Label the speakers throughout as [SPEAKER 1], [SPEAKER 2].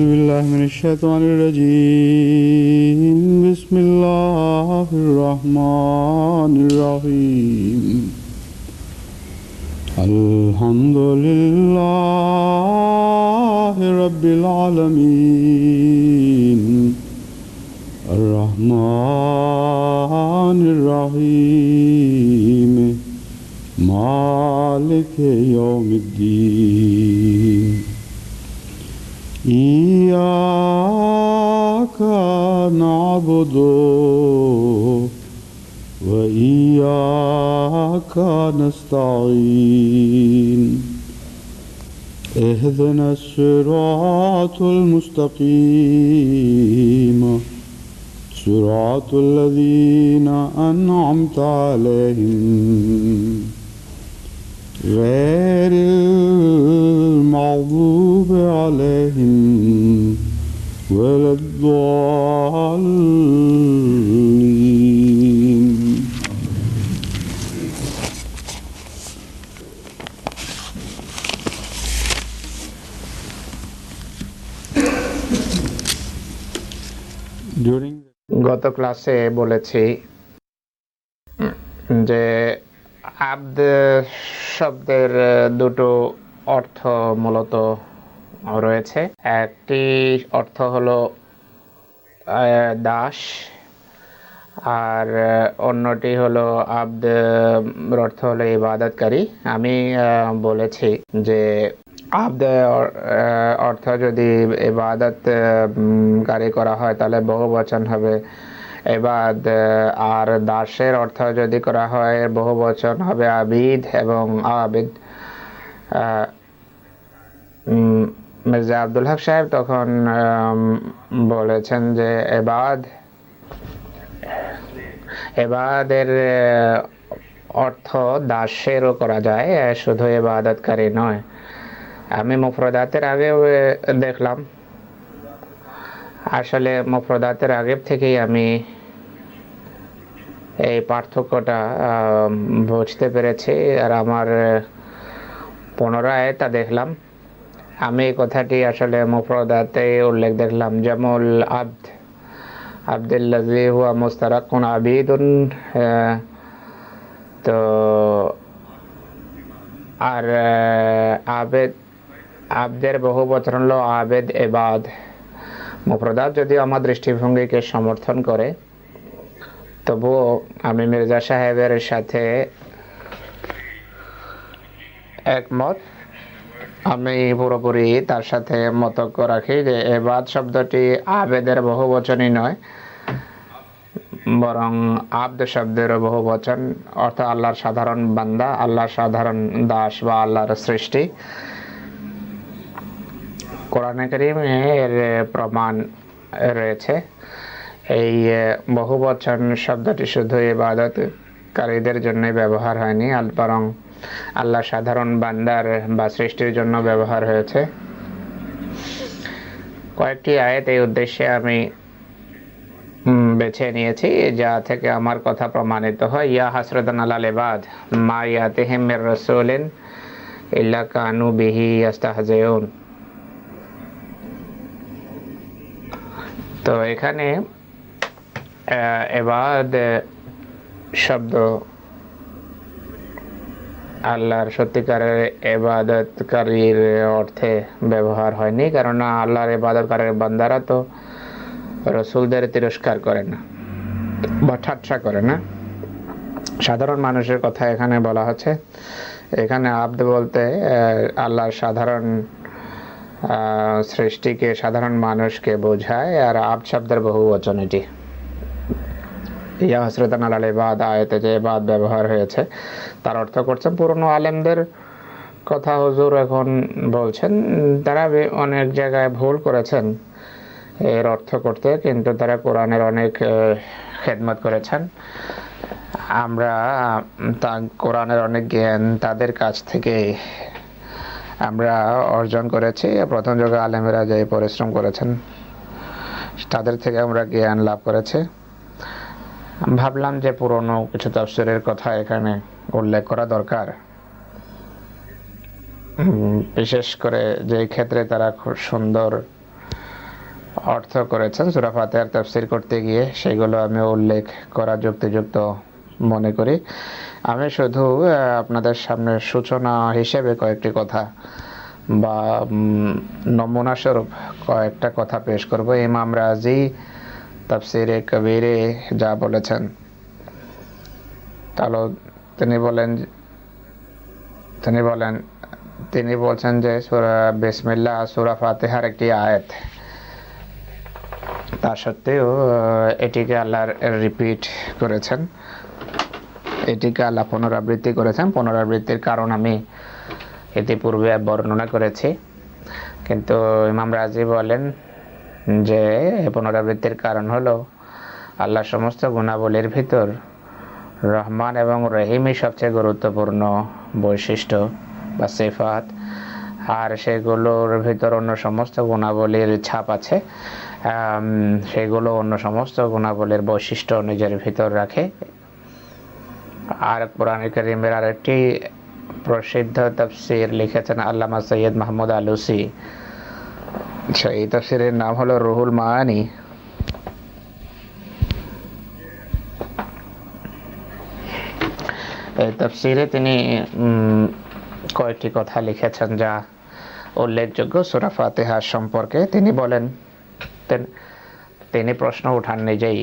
[SPEAKER 1] بالله من الشيطان الرجيم بسم الله الرحمن الرحيم الحمد لله رب العالمين الرحمن الرحيم مالك يوم الدين إياك نعبد وإياك نستعين اهدنا الصراط المستقيم صراط الذين أنعمت عليهم غير المغضوب عليهم ولا الضالين.
[SPEAKER 2] গত ক্লাসে বলেছি যে আব্দ শব্দের দুটো অর্থ মূলত রয়েছে। একটি অর্থ হলো দাস, আর অন্যটি হলো আব্দ অর্থ হলো ইবাদতকারী। আমি বলেছি যে আব্দ অর্থ যদি ইবাদতকারী করা হয় তাহলে বহুবচন হবে এবাদ, আর দাসের অর্থ যদি করা হয় বহুবচন হবে আবিদ এবং আবিদ। মির্জা আব্দুল হক সাহেব তখন বলেছেন যে এবাদের অর্থ দাসেরও করা যায়, শুধু ইবাদতকারী নয়। আমি মুফরদাতের আগে দেখলাম, আসলে মুফরদাতের আগের থেকেই আমি এই পার্থক্যটা বুঝতে পেরেছি, আর আমার পুনরায় তা দেখলাম। আমি এই কথাটি আসলে মুফরদাতে উল্লেখ দেখলাম, জামুল আব্দ আব্দুল্লাযী হুয়া মুস্তারাকুন আবিদুন। তো আর আব্দের বহুবচন হলো আবেদ এবাদ। মুফরদাত যদিও আমার দৃষ্টিভঙ্গিকে সমর্থন করে, তবুও আমি মির্জা সাহেবের সাথে একমত। আমি পুরোপুরি তার সাথে মতৈক্য রাখি যে এবাদ শব্দটি আবেদের বহুবচনই নয়, বরং আব্দ শব্দেরও বহুবচন, অর্থাৎ আল্লাহর সাধারণ বান্দা, আল্লাহর সাধারণ দাস বা আল্লাহর সৃষ্টি। কোরআনে কারীমে এর প্রমাণ রয়েছে। এই বহুবচন শব্দটি শুধু ইবাদতকারীদের জন্য ব্যবহার হয়নি, বরং আল্লাহ সাধারণ বান্দার বা সৃষ্টির জন্য ব্যবহার হয়েছে। কয়েকটি আয়াত এই উদ্দেশ্যে আমি বেছে নিয়েছি, যা থেকে আমার কথা প্রমাণিত হয়। ইয়া হাসরাতান আলাল ইবাদ মা ইয়াতিহিম মির রাসূলিন ইল্লা কানু বিহি ইস্তাহজিউন। তো এখানে ইবাদ শব্দ আল্লাহর সত্যিকারের ইবাদতকারীর অর্থে ব্যবহার হয়নি, কারণ আল্লাহর ইবাদতকারীর বান্দারা তো রাসূলদের তিরস্কার করে না বা ঠাট্টা করে না। সাধারণ মানুষের কথা এখানে বলা হচ্ছে। এখানে আব্দ বলতে আল্লাহর সাধারণ সৃষ্টিকে, সাধারণ মানুষকে বোঝায়, আর আব্দ শব্দের বহুবচন এটি। ইয়া হাসরাতান আলাল ইবাদ আয়াতে যে ইবাদ ব্যবহার হয়েছে তার অর্থ করছেন পুরনো আলেমদের কথা হুজুর এখন বলছেন। তারা অনেক জায়গায় ভুল করেছেন এর অর্থ করতে, কিন্তু তারা কোরআনের অনেক খেদমত করেছেন। আমরা কোরআনের অনেক জ্ঞান তাদের কাছ থেকে আমরা অর্জন করেছি। প্রথম যুগে আলেমেরা যে পরিশ্রম করেছেন তাদের থেকে আমরা জ্ঞান লাভ করেছি। ভাবলাম যে পুরনো কিছু তাফসীরের কথা এখানে উল্লেখ করা দরকার। বিশেষ করে যে ক্ষেত্রে তারা খুব সুন্দর অর্থ করেছেন সূরা ফাতিহার তাফসীর করতে গিয়ে, সেগুলো আমি উল্লেখ করা যুক্তিযুক্ত মনে করি। আমি শুধু আপনাদের সামনে সূচনা হিসেবে কয়েকটি কথা বা নমুনা স্বরূপ কয়েকটা কথা পেশ করব। ইমাম রাজি তাফসীরে কবিরে যা বলেছেন, তাহলে তিনি বলছেন যে সূরা বিসমিল্লাহ সূরা ফাতিহার একটি আয়াত, তা সত্ত্বেও এটিকে আল্লাহ রিপিট করেছেন, এটিকে আল্লাহ পুনরাবৃত্তি করেছেন। পুনরাবৃত্তির কারণ আমি ইতিপূর্বে বর্ণনা করেছি, কিন্তু ইমাম রাজি বলেন যে পুনরাবৃত্তির কারণ হলো আল্লাহ সমস্ত গুণাবলীর ভিতর রহমান এবং রহিমই সবচেয়ে গুরুত্বপূর্ণ বৈশিষ্ট্য বা সিফাত, আর সেগুলোর ভিতর অন্য সমস্ত গুণাবলীর ছাপ আছে, সেগুলো অন্য সমস্ত গুণাবলীর বৈশিষ্ট্য নিজের ভিতর রাখে। আর কোরআন কারীমের আরেকটি প্রসিদ্ধ তাফসীর লিখেছেন আল্লামা সৈয়দ মাহমুদ আলুসি, সেই তাফসীরের নাম হলো রুহুল মাআনি। এই তাফসীরে তিনি কয়েকটি কথা লিখেছেন যা উল্লেখযোগ্য সূরা ফাতিহা সম্পর্কে। তিনি বলেন, তিনি প্রশ্ন উঠান নিজেই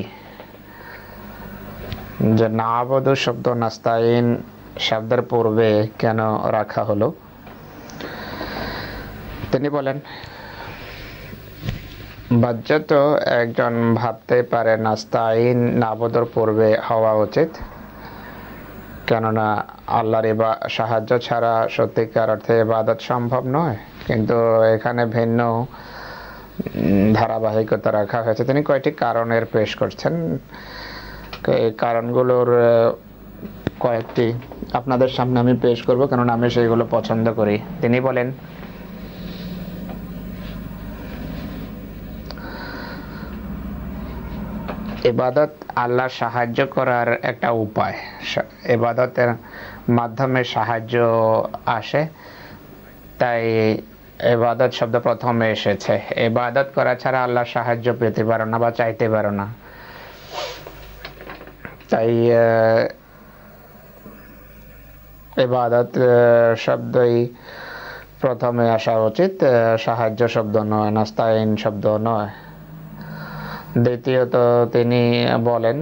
[SPEAKER 2] যে না'বুদু শব্দ নাস্তাইন শব্দের পূর্বে কেন রাখা হলো। তিনি বলেন, বাহ্যত একজন ভাবতে পারে নাস্তাইন না'বুদুর পূর্বে হওয়া উচিত, কেননা আল্লাহর সাহায্য ছাড়া সত্যিকার অর্থে ইবাদত সম্ভব নয়, কিন্তু এখানে ভিন্ন ধারাবাহিকতা রাখা হয়েছে। তিনি কয়েকটি কারণের পেশ করছেন, এই কারণগুলোর কয়েকটি আপনাদের সামনে আমি পেশ করব, কারণ আমি সেইগুলো পছন্দ করি। তিনি বলেন, ইবাদত আল্লাহর সাহায্য করার একটা উপায়, ইবাদতের মাধ্যমে সাহায্য আসে, তাই ইবাদত শব্দ প্রথমে এসেছে। ইবাদত করা ছাড়া আল্লাহর সাহায্য পেতে পারো না বা চাইতে পারো না, তাই ইবাদত শব্দই প্রথমে আসা উচিত, সাহায্য শব্দ নয়, নাস্তাইন শব্দ নয়। দ্বিতীয়ত তিনি বলেন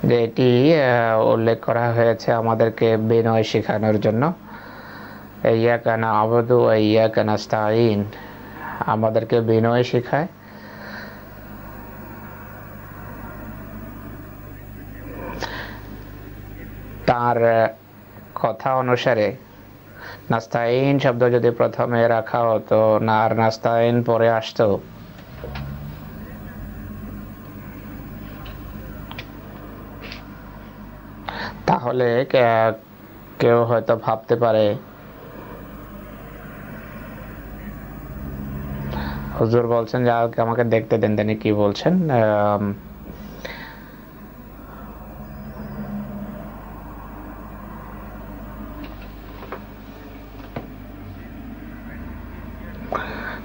[SPEAKER 2] যে এটি উল্লেখ করা হয়েছে আমাদেরকে বিনয় শেখানোর জন্য। ইয়াকা না'বুদু ওয়া ইয়াকা নাস্তাইন আমাদেরকে বিনয় শেখায়। তার কথা অনুসারে নাস্তাইন শব্দ যদি প্রথমে রাখা হতো না আর নাস্তাইন পরে আসতো, তাহলে কেউ হয়তো ভাবতে পারে হুজুর বলছেন যে আমাকে দেখতে দেন, তিনি কি বলছেন।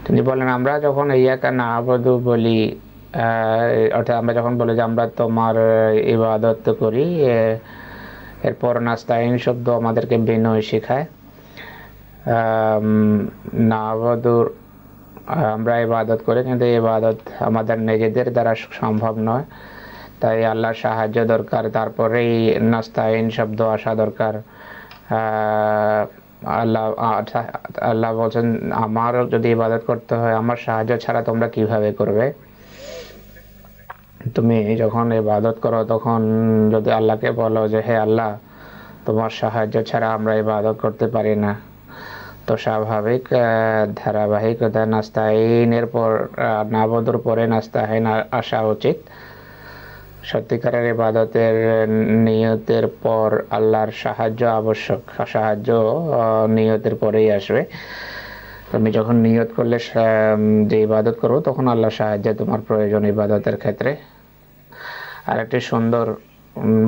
[SPEAKER 2] তিনি বলেন, আমরা যখন ইয়াকা না'বুদু বলি, অর্থাৎ আমরা যখন বলি যে আমরা তোমার ইবাদত করি, এরপর নাস্তাইন শব্দ আমাদেরকে বিনয় শেখায়। না'বুদুর আমরা ইবাদত করি, কিন্তু ইবাদত আমাদের নিজেদের দ্বারা সম্ভব নয়, তাই আল্লাহর সাহায্য দরকার, তারপরেই নাস্তাইন শব্দ আসা দরকার। আল্লাহ বলছেন, আমার যদি ইবাদত করতে হয় আমার সাহায্য ছাড়া তোমরা কিভাবে করবে। তুমি যখন ইবাদত করো তখন যদি আল্লাহকে বলো যে হে আল্লাহ, তোমার সাহায্য ছাড়া আমরা ইবাদত করতে পারি না, তো স্বাভাবিক ধারাবাহিকতা নাস্তাইনের পর না'বুদুর পরে নাস্তাইন আসা উচিত। সত্যিকারের ইবাদতের নিয়তের পর আল্লাহর সাহায্য আবশ্যক, সাহায্য নিয়তের পরেই আসবে। তুমি যখন নিয়ত করলে যে ইবাদত করো তখন আল্লাহর সাহায্য তোমার প্রয়োজন ইবাদতের ক্ষেত্রে। আর একটি সুন্দর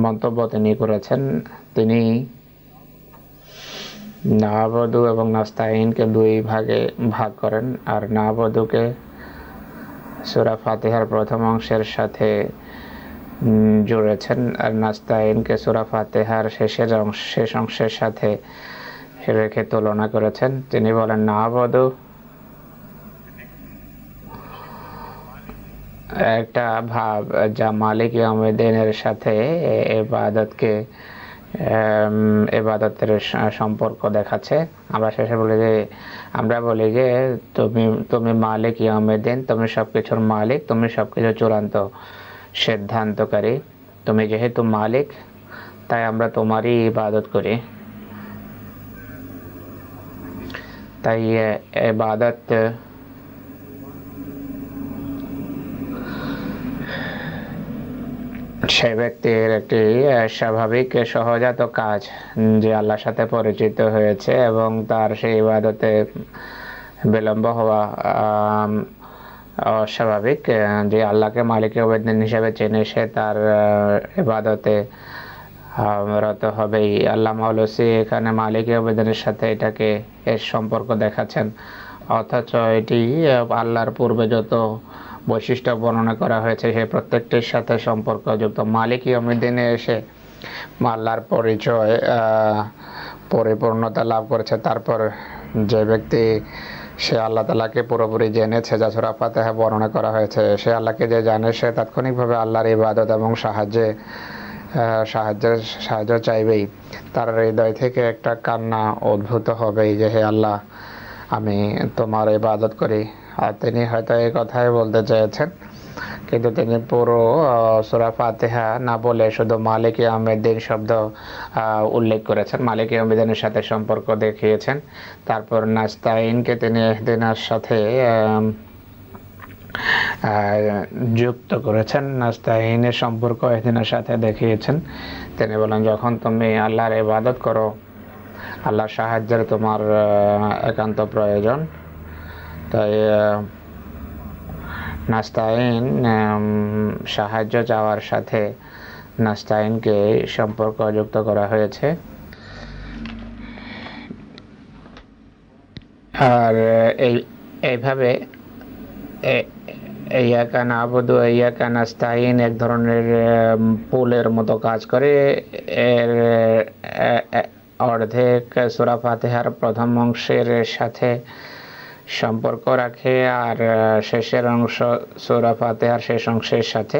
[SPEAKER 2] মন্তব্য তিনি করেছেন, তিনি না'বুদু এবং নাস্তাইনকে দুই ভাগে ভাগ করেন, আর না'বুদুকে সূরা ফাতিহার প্রথম অংশের সাথে জুড়েছেন, আর নাস্তাইনকে সূরা ফাতিহার শেষ অংশের সাথে রেখে তুলনা করেছেন। তিনি বলেন না'বুদু একটা ভাব যা মালিক ইয়াউমিদ্দিনের সাথে ইবাদতের সম্পর্ক দেখাচ্ছে। আমরা বলি যে তুমি মালিক ইয়াউমিদ্দিন, তুমি সবকিছুর মালিক, তুমি সবকিছু চূড়ান্ত সিদ্ধান্তকারী। তুমি যেহেতু মালিক, তাই আমরা তোমারই ইবাদত করি। তাই ইবাদত সে ব্যক্তির একটি স্বাভাবিক সহজাত কাজ, যে আল্লাহর সাথে পরিচিত হয়েছে এবং তার সেই ইবাদতে বিলম্ব হওয়া অস্বাভাবিক। যে আল্লাহকে মালিক ইয়াউমিদ্দিন হিসেবে চেনে, সে তার ইবাদতে রত হবেই। আল্লামা আলুসি এখানে মালিক ইয়াউমিদ্দিনের সাথে এর সম্পর্ক দেখাচ্ছেন, অথচ এটি আল্লাহর পূর্বে যত বৈশিষ্ট্য বর্ণনা করা হয়েছে সে প্রত্যেকটির সাথে সম্পর্কযুক্ত। মালিক ইয়াউমিদ্দিনে এসে আল্লাহর পরিচয় পরিপূর্ণতা লাভ করেছে। তারপর যে ব্যক্তি সে আল্লাহ তাআলাকে পুরোপুরি জেনেছে, যা সূরা ফাতিহা বর্ণনা করা হয়েছে, সে আল্লাহকে যে জানে, সে তাৎক্ষণিকভাবে আল্লাহর ইবাদত এবং সাহায্য চাইবেই। তার হৃদয় থেকে একটা কান্না উদ্ভূত হবেই যে হে আল্লাহ, আমি তোমার ইবাদত করি। আর তিনি হয়তো এই কথাই বলতে চেয়েছেন, কিন্তু তিনি পুরো সূরা ফাতিহা না বলে শুধু মালিক ইয়াউমিদ্দিন শব্দ উল্লেখ করেছেন, মালিক ইয়াউমিদ্দিনের সাথে সম্পর্ক দেখিয়েছেন। তারপর নাস্তাইনকে তিনি ইহদিনার সাথে যুক্ত করেছেন, নাস্তাইনের সম্পর্ক ইহদিনার সাথে দেখিয়েছেন। তিনি বলেন, যখন তুমি আল্লাহর ইবাদত করো, আল্লাহর সাহায্যের তোমার একান্ত প্রয়োজন, তাই নাস্তাইন সাহায্য চাওয়ার সাথে নাস্তাইনকে সম্পর্ক যুক্ত করা হয়েছে। আর এইভাবে ইয়াকা না'বুদু ইয়াকা নাস্তাইন এক ধরনের পুলের মতো কাজ করে। এর অর্ধেক সূরা ফাতিহার প্রথম অংশের সাথে সম্পর্ক রাখে, আর শেষের অংশ সূরা ফাতিহার শেষ অংশের সাথে,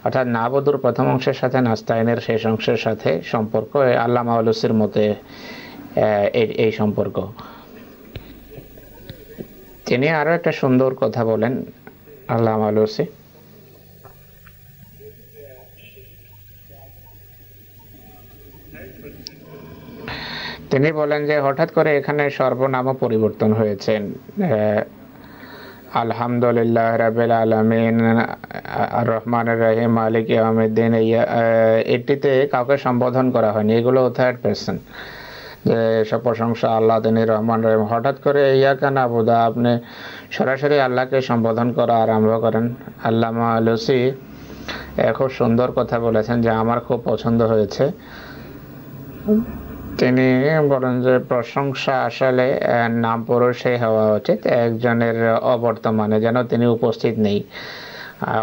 [SPEAKER 2] অর্থাৎ না'বুদুর প্রথম অংশের সাথে নাস্তাইনের শেষ অংশের সাথে সম্পর্ক। আল্লামা আলুসির মতে এই সম্পর্ক। তিনি আরো একটা সুন্দর কথা বলেন আল্লামা আলুসি। তিনি বলেন যে হঠাৎ করে এখানে সর্বনামও পরিবর্তন হয়েছে। আলহামদুলিল্লাহ রাব্বিল আলামিন, আর রহমানির রহিম, মালিক ইয়াউমিদ্দিন, এটিতে কাউকে সম্বোধন করা হয়নি। এগুলো থার্ড পারসন, যে সব প্রশংসা আল্লাহ, তিনি রহমান রহিম। হঠাৎ করে ইয়াকা না'বুদু, আপনি সরাসরি আল্লাহকে সম্বোধন করা আরম্ভ করেন। আল্লামা আলুসি খুব সুন্দর কথা বলেছেন, যা আমার খুব পছন্দ হয়েছে। তিনি বলেন যে প্রশংসা আসলে নাম পুরুষে হওয়া উচিত, একজনের অবর্তমানে, যেন তিনি উপস্থিত নেই,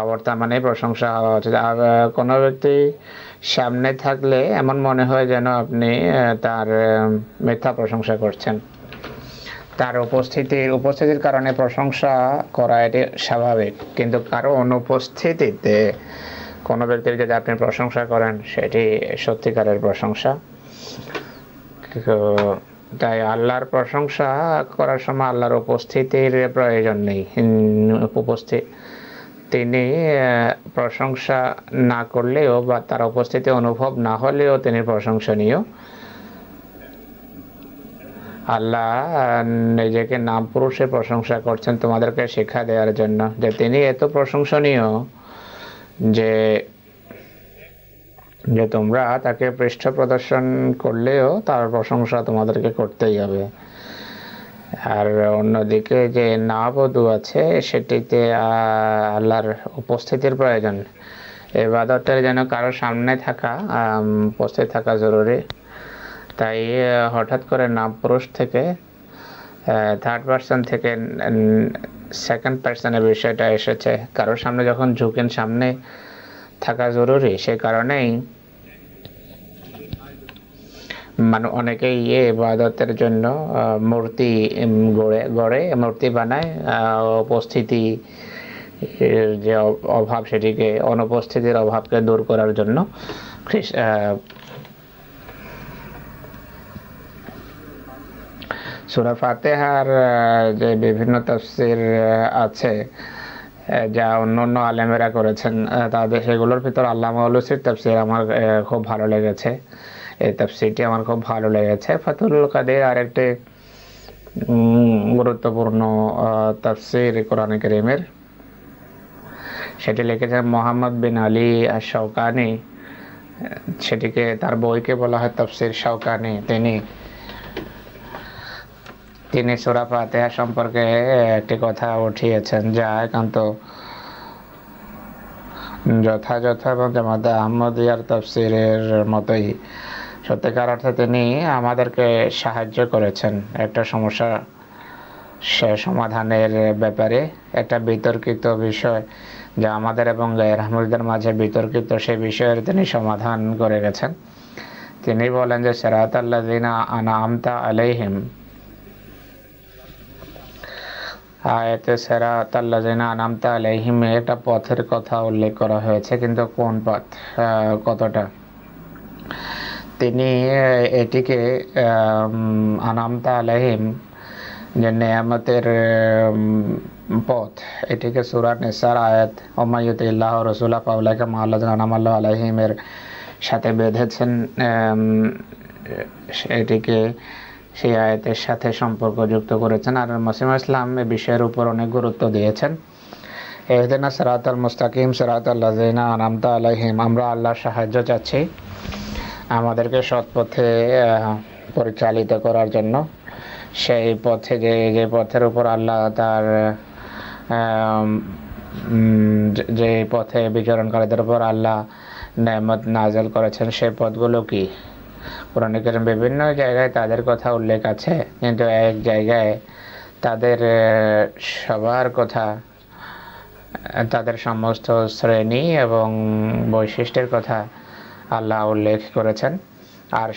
[SPEAKER 2] অবর্তমানে প্রশংসা হওয়া উচিত। আর কোনো ব্যক্তি সামনে থাকলে এমন মনে হয় যেন আপনি তার মিথ্যা প্রশংসা করছেন। তার উপস্থিতির কারণে প্রশংসা করা এটি স্বাভাবিক, কিন্তু কারো অনুপস্থিতিতে কোনো ব্যক্তির যদি আপনি প্রশংসা করেন, সেটি সত্যিকারের প্রশংসা। তাই আল্লাহর প্রশংসা করার সময় আল্লাহর উপস্থিতির প্রয়োজন নেই। তিনি প্রশংসা না করলেও বা তার উপস্থিতি অনুভব না হলেও তিনি প্রশংসনীয়। আল্লাহ নিজেকে নাম পুরুষে প্রশংসা করছেন তোমাদেরকে শিক্ষা দেওয়ার জন্য, যে তিনি এত প্রশংসনীয় যে তোমরা তাকে পৃষ্ঠ প্রদর্শন করলেও তার প্রশংসা তোমাদেরকে করতেই হবে। আর অন্যদিকে যে না'বুদু আছে, সেটিতে আল্লাহর উপস্থিতির প্রয়োজন। ইবাদতের যেন কারো সামনে থাকা, উপস্থিত থাকা জরুরি। তাই হঠাৎ করে নাম পুরুষ থেকে থার্ড পার্সন থেকে সেকেন্ড পার্সনের বিষয়টা এসেছে। কারোর সামনে যখন ঝুঁকেন, সামনে থাকা জরুরি, সেই কারণেই অনেকেই ইবাদতের জন্য মূর্তি গড়ে মূর্তি বানায়, উপস্থিতি যে অভাব, সেটিকে অনুপস্থিতির অভাবকে দূর করার জন্য। সূরা ফাতিহার যে বিভিন্ন তাফসীর আছে যা অন্য আলেমেরা করেছেন, তাদের সেগুলোর ভিতর আল্লামা আলুসির তাফসীর আমার খুব ভালো লেগেছে। এই তাফসীরটি আমার খুব ভালো লেগেছে। ফাতুল কাদের আরেকটি গুরুত্বপূর্ণ তাফসীর কোরআন কারীমের, সেটি লিখেছেন মোহাম্মদ বিন আলী আশ-শাওকানি। সেটিকে, তার বইকে বলা হয় তাফসীর শাওকানি। তিনি সূরা ফাতিহা সম্পর্কে একটি কথা উঠিয়েছেন যা একান্ত যথাযথ এবং জামাতে আহমদিয়ার তাফসীরের মতোই। সত্যিকার অর্থে তিনি আমাদেরকে সাহায্য করেছেন একটা সমস্যা সমাধানের ব্যাপারে। একটা বিতর্কিত বিষয় যা আমাদের এবং গায়ের আহমদীদের মাঝে বিতর্কিত, সেই বিষয়ের তিনি সমাধান করে গেছেন। তিনি বলেন যে সিরাতাল্লাযিনা আনআমতা আলাইহিম, আয়াতে সিরাতাল্লাযিনা আনআমতা আলাইহিম একটা পথের কথা উল্লেখ করা হয়েছে, কিন্তু কোন পথ, কতটা, তিনি এটিকে আনআমতা আলাইহিম যে নেয়ামতের পথ, এটিকে সূরা নিসার আয়াত ওমা ইউতিল্লাহ ওয়া রাসূলাহু ফাউলাইকা মাআল্লাযিনা আনআমা আল্লাহু আলাইহিমের সাথে বেঁধেছেন। এটিকে সেই আয়াতের সাথে সম্পর্কযুক্ত করেছেন। আর মুসলিম ইসলাম এ বিষয়ের উপর অনেক গুরুত্ব দিয়েছেন। ইহদিনাস সিরাতাল মুস্তাকিম সিরাতাল্লাযিনা আনআমতা আলাইহিম, আমরা আল্লাহর সাহায্য চাচ্ছি আমাদেরকে সৎ পথে পরিচালিত করার জন্য। সেই পথে, যে পথের উপর আল্লাহ তার যে পথে বিচরণকারীদের উপর আল্লাহ নেয়ামত নাযিল করেছেন, সেই পথগুলো কি? কোরআন কারীম বিভিন্ন জায়গায় তাদের কথা উল্লেখ আছে, কিন্তু এক জায়গায় তাদের সবার কথা, তাদের সমস্ত শ্রেণী এবং বৈশিষ্ট্যের কথা আল্লাহ উল্লেখ করেছেন। আর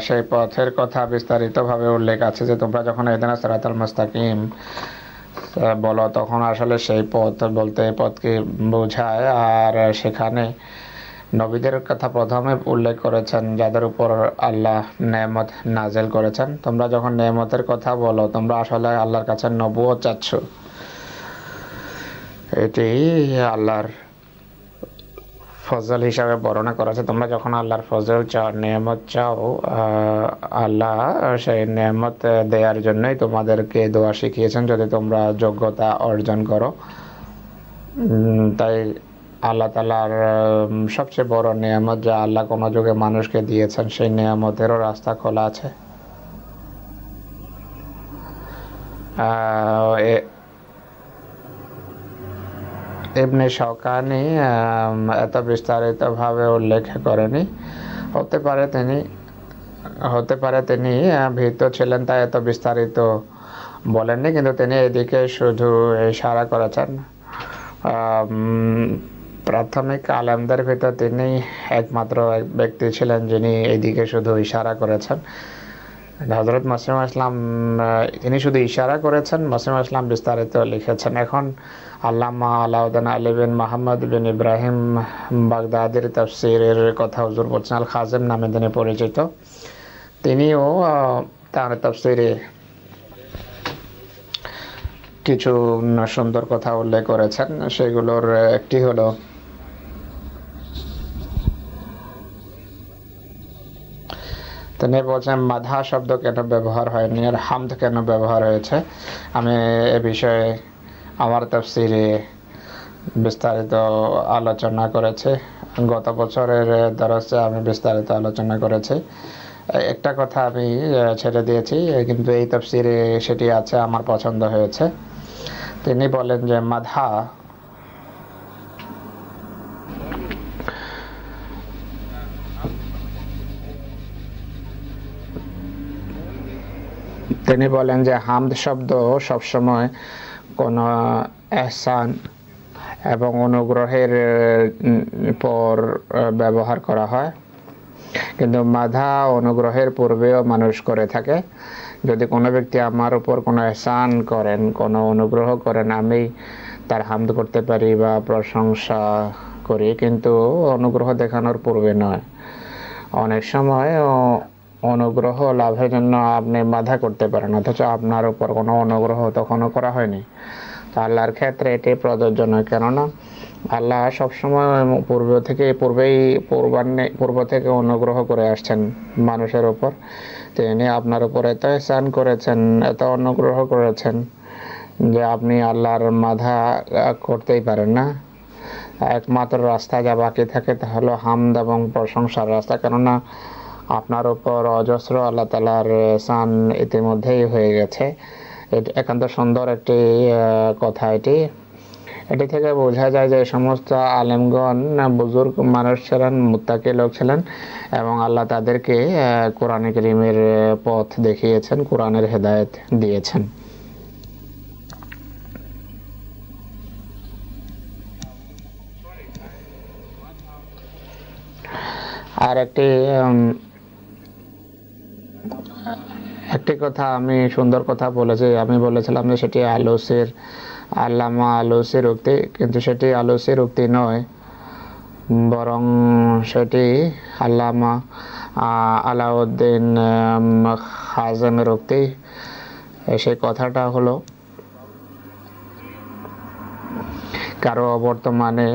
[SPEAKER 2] সেই পথের কথা বিস্তারিতভাবে উল্লেখ আছে যে তোমরা যখন ইহদিনাস সিরাতাল মুস্তাকিম বলো, তখন আসলে সেই পথ বলতে এই পথকে বোঝায়। আর সেখানে নবীদের কথা প্রথমে উল্লেখ করেছেন যাদের উপর আল্লাহ নেয়ামত নাযিল করেছেন। তোমরা যখন নেয়ামতের কথা বলো, তোমরা আসলে আল্লাহর কাছে নবুয়ত চাচ্ছ। এটি আল্লাহর ফজল হিসাবে বর্ণনা করেছে। তোমরা যখন আল্লাহর ফজল চাও, নেয়ামত চাও, আল্লাহ সেই নেয়ামত দেওয়ার জন্যই তোমাদেরকে দোয়া শিখিয়েছেন, যদি তোমরা যোগ্যতা অর্জন করো। তাই আল্লাহ তাআলার সবচেয়ে বড় নেয়ামত যা আল্লাহ কোনো যুগে মানুষকে দিয়েছেন, সেই নেয়ামতেরও রাস্তা খোলা আছে। ইবনে শাওকানি এত বিস্তারিতভাবে উল্লেখ করেনি। হতে পারে তিনি ভীত ছিলেন, তাই এত বিস্তারিত বলেননি, কিন্তু তিনি এদিকে শুধু ইশারা করেছেন। প্রাথমিক আলেমদের ভিতর তিনি একমাত্র এক ব্যক্তি ছিলেন যিনি এদিকে শুধু ইশারা করেছেন। হযরত মুসলিম ইসলাম তিনি শুধু ইশারা করেছেন, মুসলিম ইসলাম বিস্তারিত লিখেছেন। এখন আল্লামা আলাউদ্দিন আলী বিন মুহাম্মদ বিন ইব্রাহিম বাগদাদির তাফসীরের কথা হুজুর বলছেন, আল খাজিম নামে তিনি পরিচিত। তিনিও তার তাফসীরে কিছু সুন্দর কথা উল্লেখ করেছেন। সেগুলোর একটি হলো, তিনি বলছেন মাদহা শব্দ কেন ব্যবহার হয়নি আর হামদ কেন ব্যবহার হয়েছে। আমি এ বিষয়ে আমার তাফসীরে বিস্তারিত আলোচনা করেছি। গত বছরের দরসে আমি বিস্তারিত আলোচনা করেছি। একটা কথা আমি ছেড়ে দিয়েছি, কিন্তু এই তাফসীরে সেটি আছে, আমার পছন্দ হয়েছে। তিনি বলেন যে মাদহা তিনি বলেন যে হামদ শব্দ সবসময় কোনো এহসান এবং অনুগ্রহের পর ব্যবহার করা হয়, কিন্তু মাধা অনুগ্রহের পূর্বেও মানুষ করে থাকে। যদি কোনো ব্যক্তি আমার উপর কোনো এহসান করেন, কোনো অনুগ্রহ করেন, আমি তার হামদ করতে পারি বা প্রশংসা করি, কিন্তু অনুগ্রহ দেখানোর পূর্বে নয়। অনেক সময় অনুগ্রহ লাভের জন্য আপনি বাধা করতে পারেন, অথচ আপনার উপর কোনো অনুগ্রহ তখনও করা হয়নি। তো আল্লাহর ক্ষেত্রে এটি প্রযোজ্য নয়, কেননা আল্লাহ সবসময় পূর্ব থেকে অনুগ্রহ করে আসছেন মানুষের উপর। তিনি আপনার উপর এত এহসান করেছেন, এত অনুগ্রহ করেছেন যে আপনি আল্লাহর বাধা করতেই পারেন না। একমাত্র রাস্তা যা বাকি থাকে তা হলো হামদ এবং প্রশংসার রাস্তা, কেননা আপনার উপর অজস্র আল্লাহ তাআলার এহসান ইতিমধ্যেই হয়ে গেছে। একান্ত সুন্দর একটি কথা এটি থেকে বোঝা যায় যে সমস্ত আলেমগণ বুজুর্গ মানুষ ছিলেন, মুত্তাকি লোক ছিলেন, এবং আল্লাহ তাদেরকে কোরআনে কারীমের পথ দেখিয়েছেন, কোরআনের হেদায়েত দিয়েছেন। আর একটি কথা আমি সুন্দর কথা বলেছি, আমি বলেছিলাম যে সেটি আল্লামা আলুসির উক্তি, কিন্তু সেটি আলুসির উক্তি নয়, বরং সেটি আল্লামা আলাউদ্দিন খাজেমের উক্তি। সেই কথাটা হলো, কারো বর্তমানে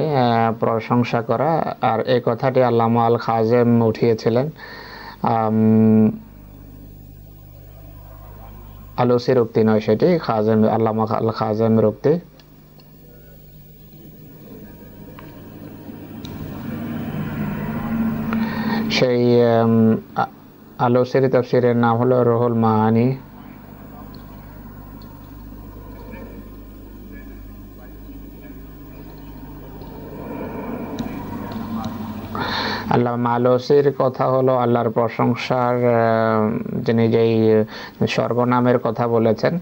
[SPEAKER 2] প্রশংসা করা, আর এই কথাটি আল্লামা আল খাজেম উঠিয়েছিলেন। আলুসির উক্তি নয়, সেটি আল্লামা আল খাজেমের উক্তি। সেই আলুসির তাফসীরের নাম হলো রুহুল মাআনি। আল্লামা আলুসির কথা হলো আল্লাহর প্রশংসার, যিনি যেই সর্বনামের কথা বলেছেন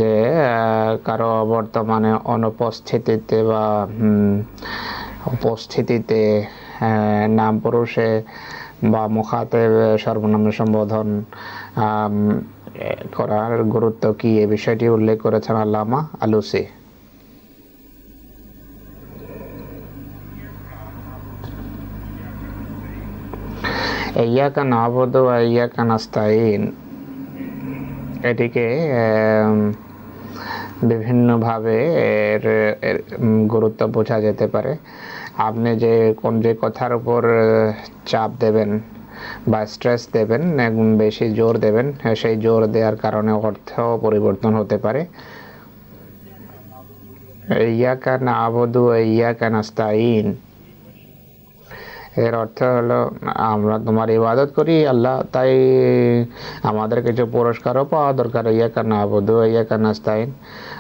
[SPEAKER 2] যে কারো বর্তমানে অনুপস্থিতিতে বা উপস্থিতিতে নাম পুরুষে বা মুখাতে সর্বনামে সম্বোধন করার গুরুত্ব কি, এই বিষয়টি উল্লেখ করেছেন আল্লামা আলুসি। ইয়াকা নাবুদু ওয়া ইয়াকা নাস্তাইন, এটিকে বিভিন্নভাবে এর গুরুত্ব বোঝা যেতে পারে। আপনি যে কথার উপর চাপ দেবেন বা স্ট্রেস দেবেন, বেশি জোর দেবেন, সেই জোর দেওয়ার কারণে অর্থ পরিবর্তন হতে পারে। ইয়াকা নাবুদু ওয়া ইয়াকা নাস্তাইন এর অর্থ হলো আমরা তোমার ইবাদত করি আল্লাহ, তাই আমাদের কিছু পুরস্কারও পাওয়া দরকার। ইয়াকা নাবুদু ওয়া ইয়াকা নাস্তাইন,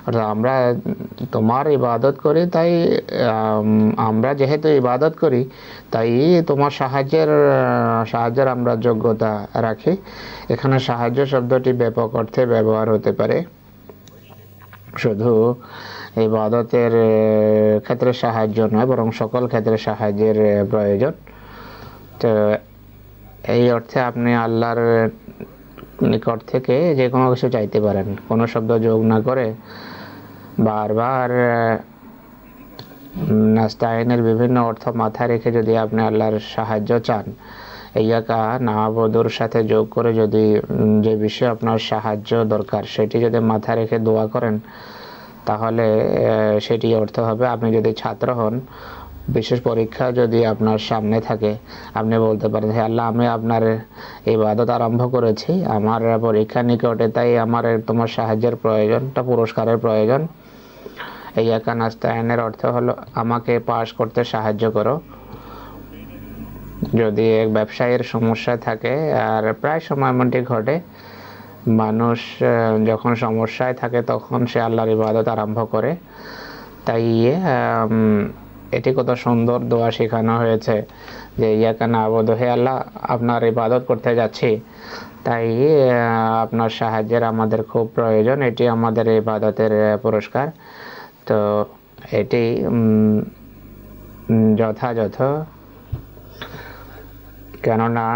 [SPEAKER 2] অর্থাৎ আমরা তোমার ইবাদত করি, তাই আমরা যেহেতু ইবাদত করি তাই তোমার সাহায্যের আমরা যোগ্যতা রাখি। এখানে সাহায্য শব্দটি ব্যাপক অর্থে ব্যবহার হতে পারে, শুধু ইবাদতের ক্ষেত্রে সাহায্য নয়, বরং সকল ক্ষেত্রে সাহায্যের প্রয়োজন। তো এই অর্থে আপনি আল্লাহর নিকট থেকে যে কোনো কিছু চাইতে পারেন, কোনো শব্দ যোগ না করে। বারবার নাস্তাইনের বিভিন্ন অর্থ মাথায় রেখে যদি আপনি আল্লাহর সাহায্য চান, ইয়াকা নাবুদুর সাথে যোগ করে যদি যে বিষয়ে আপনার সাহায্য দরকার সেটি যদি মাথায় রেখে দোয়া করেন, তাহলে সেটি অর্থ হবে, আপনি যদি ছাত্র হন, বিশেষ পরীক্ষা যদি আপনার সামনে থাকে, আপনি বলতে পারেন, হে আল্লাহ, আমি আপনার ইবাদত আরম্ভ করেছি, আমার পরীক্ষা নিকটে, তাই আমার তোমার সাহায্যের প্রয়োজন, পুরস্কারের প্রয়োজন। ইয়াকা নাস্তাইনের অর্থ হলো আমাকে পাশ করতে সাহায্য করো। যদি এক ব্যবসায়ীর সমস্যা থাকে, আর প্রায় সময় এমনটি ঘটে, মানুষ যখন সমস্যায় থাকে তখন সে আল্লাহর ইবাদত আরম্ভ করে। তাই এটি কত সুন্দর দোয়া শেখানো হয়েছে যে ইয়াকা নাবুদু, হে আল্লাহ, আপনার ইবাদত করতে যাচ্ছি, তাই আপনার সাহায্যের আমাদের খুব প্রয়োজন। এটি আমাদের ইবাদতের পুরস্কার। তো এটি যথাযথ, কেননা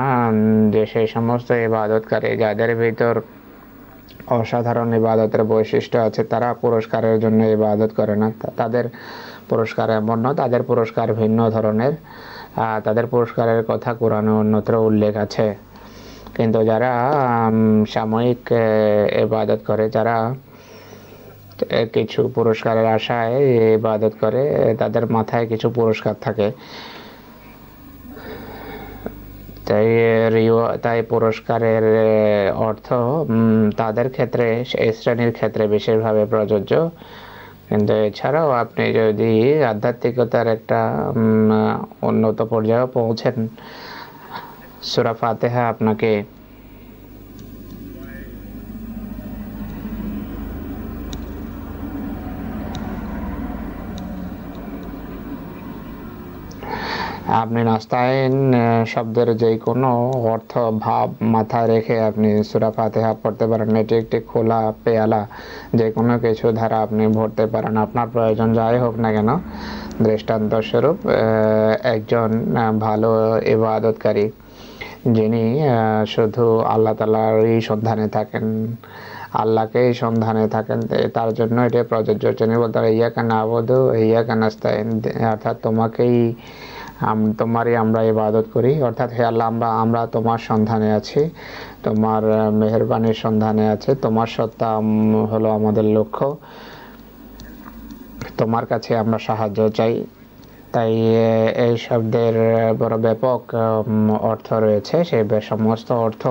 [SPEAKER 2] যে সেই সমস্ত ইবাদতকারী যাদের ভিতর অসাধারণ ইবাদতের বৈশিষ্ট্য আছে তারা পুরস্কারের জন্য ইবাদত করে না। তাদের পুরস্কার এমন নয়, তাদের পুরস্কার ভিন্ন ধরনের। তাদের পুরস্কারের কথা কোরআনে অন্যত্র উল্লেখ আছে। কিন্তু যারা সাময়িক ইবাদত করে, যারা কিছু পুরস্কারের আশায় ইবাদত করে, তাদের মাথায় কিছু পুরস্কার থাকে। তাই পুরস্কারের অর্থ তাদের ক্ষেত্রে, এই শ্রেণীর ক্ষেত্রে বিশেষভাবে প্রযোজ্য। কিন্তু এছাড়াও আপনি যদি আধ্যাত্মিকতার একটা উন্নত পর্যায়ে পৌঁছেন, সূরা ফাতিহা আপনাকে আপনি নাস্তাইন শব্দের যে কোনো অর্থ ভাব মাথায় রেখে আপনি সূরা ফাতিহা পড়তে পারেন। এটি একটি খোলা পেয়ালা, যে কোনো কিছু ধারা আপনি ভরতে পারেন, আপনার প্রয়োজন যাই হোক না কেন। দৃষ্টান্তস্বরূপ, একজন ভালো ইবাদতকারী যিনি শুধু আল্লাহ তাআলারই সন্ধানে থাকেন, আল্লাহকেই সন্ধানে থাকেন, তার জন্য এটা প্রযোজ্য। তিনি বলতেন ইয়াকা না'বুদু ওয়া ইয়াকা নাস্তাইন, অর্থাৎ তোমারই আমরা ইবাদত করি, অর্থাৎ হে আল্লাহ আমরা তোমার সন্ধানে আছি, তোমার মেহেরবানির সন্ধানে আছে, তোমার সত্তা হলো আমাদের লক্ষ্য, তোমার কাছে আমরা সাহায্য চাই। তাই এই শব্দের বড় ব্যাপক অর্থ রয়েছে। সেই সমস্ত অর্থ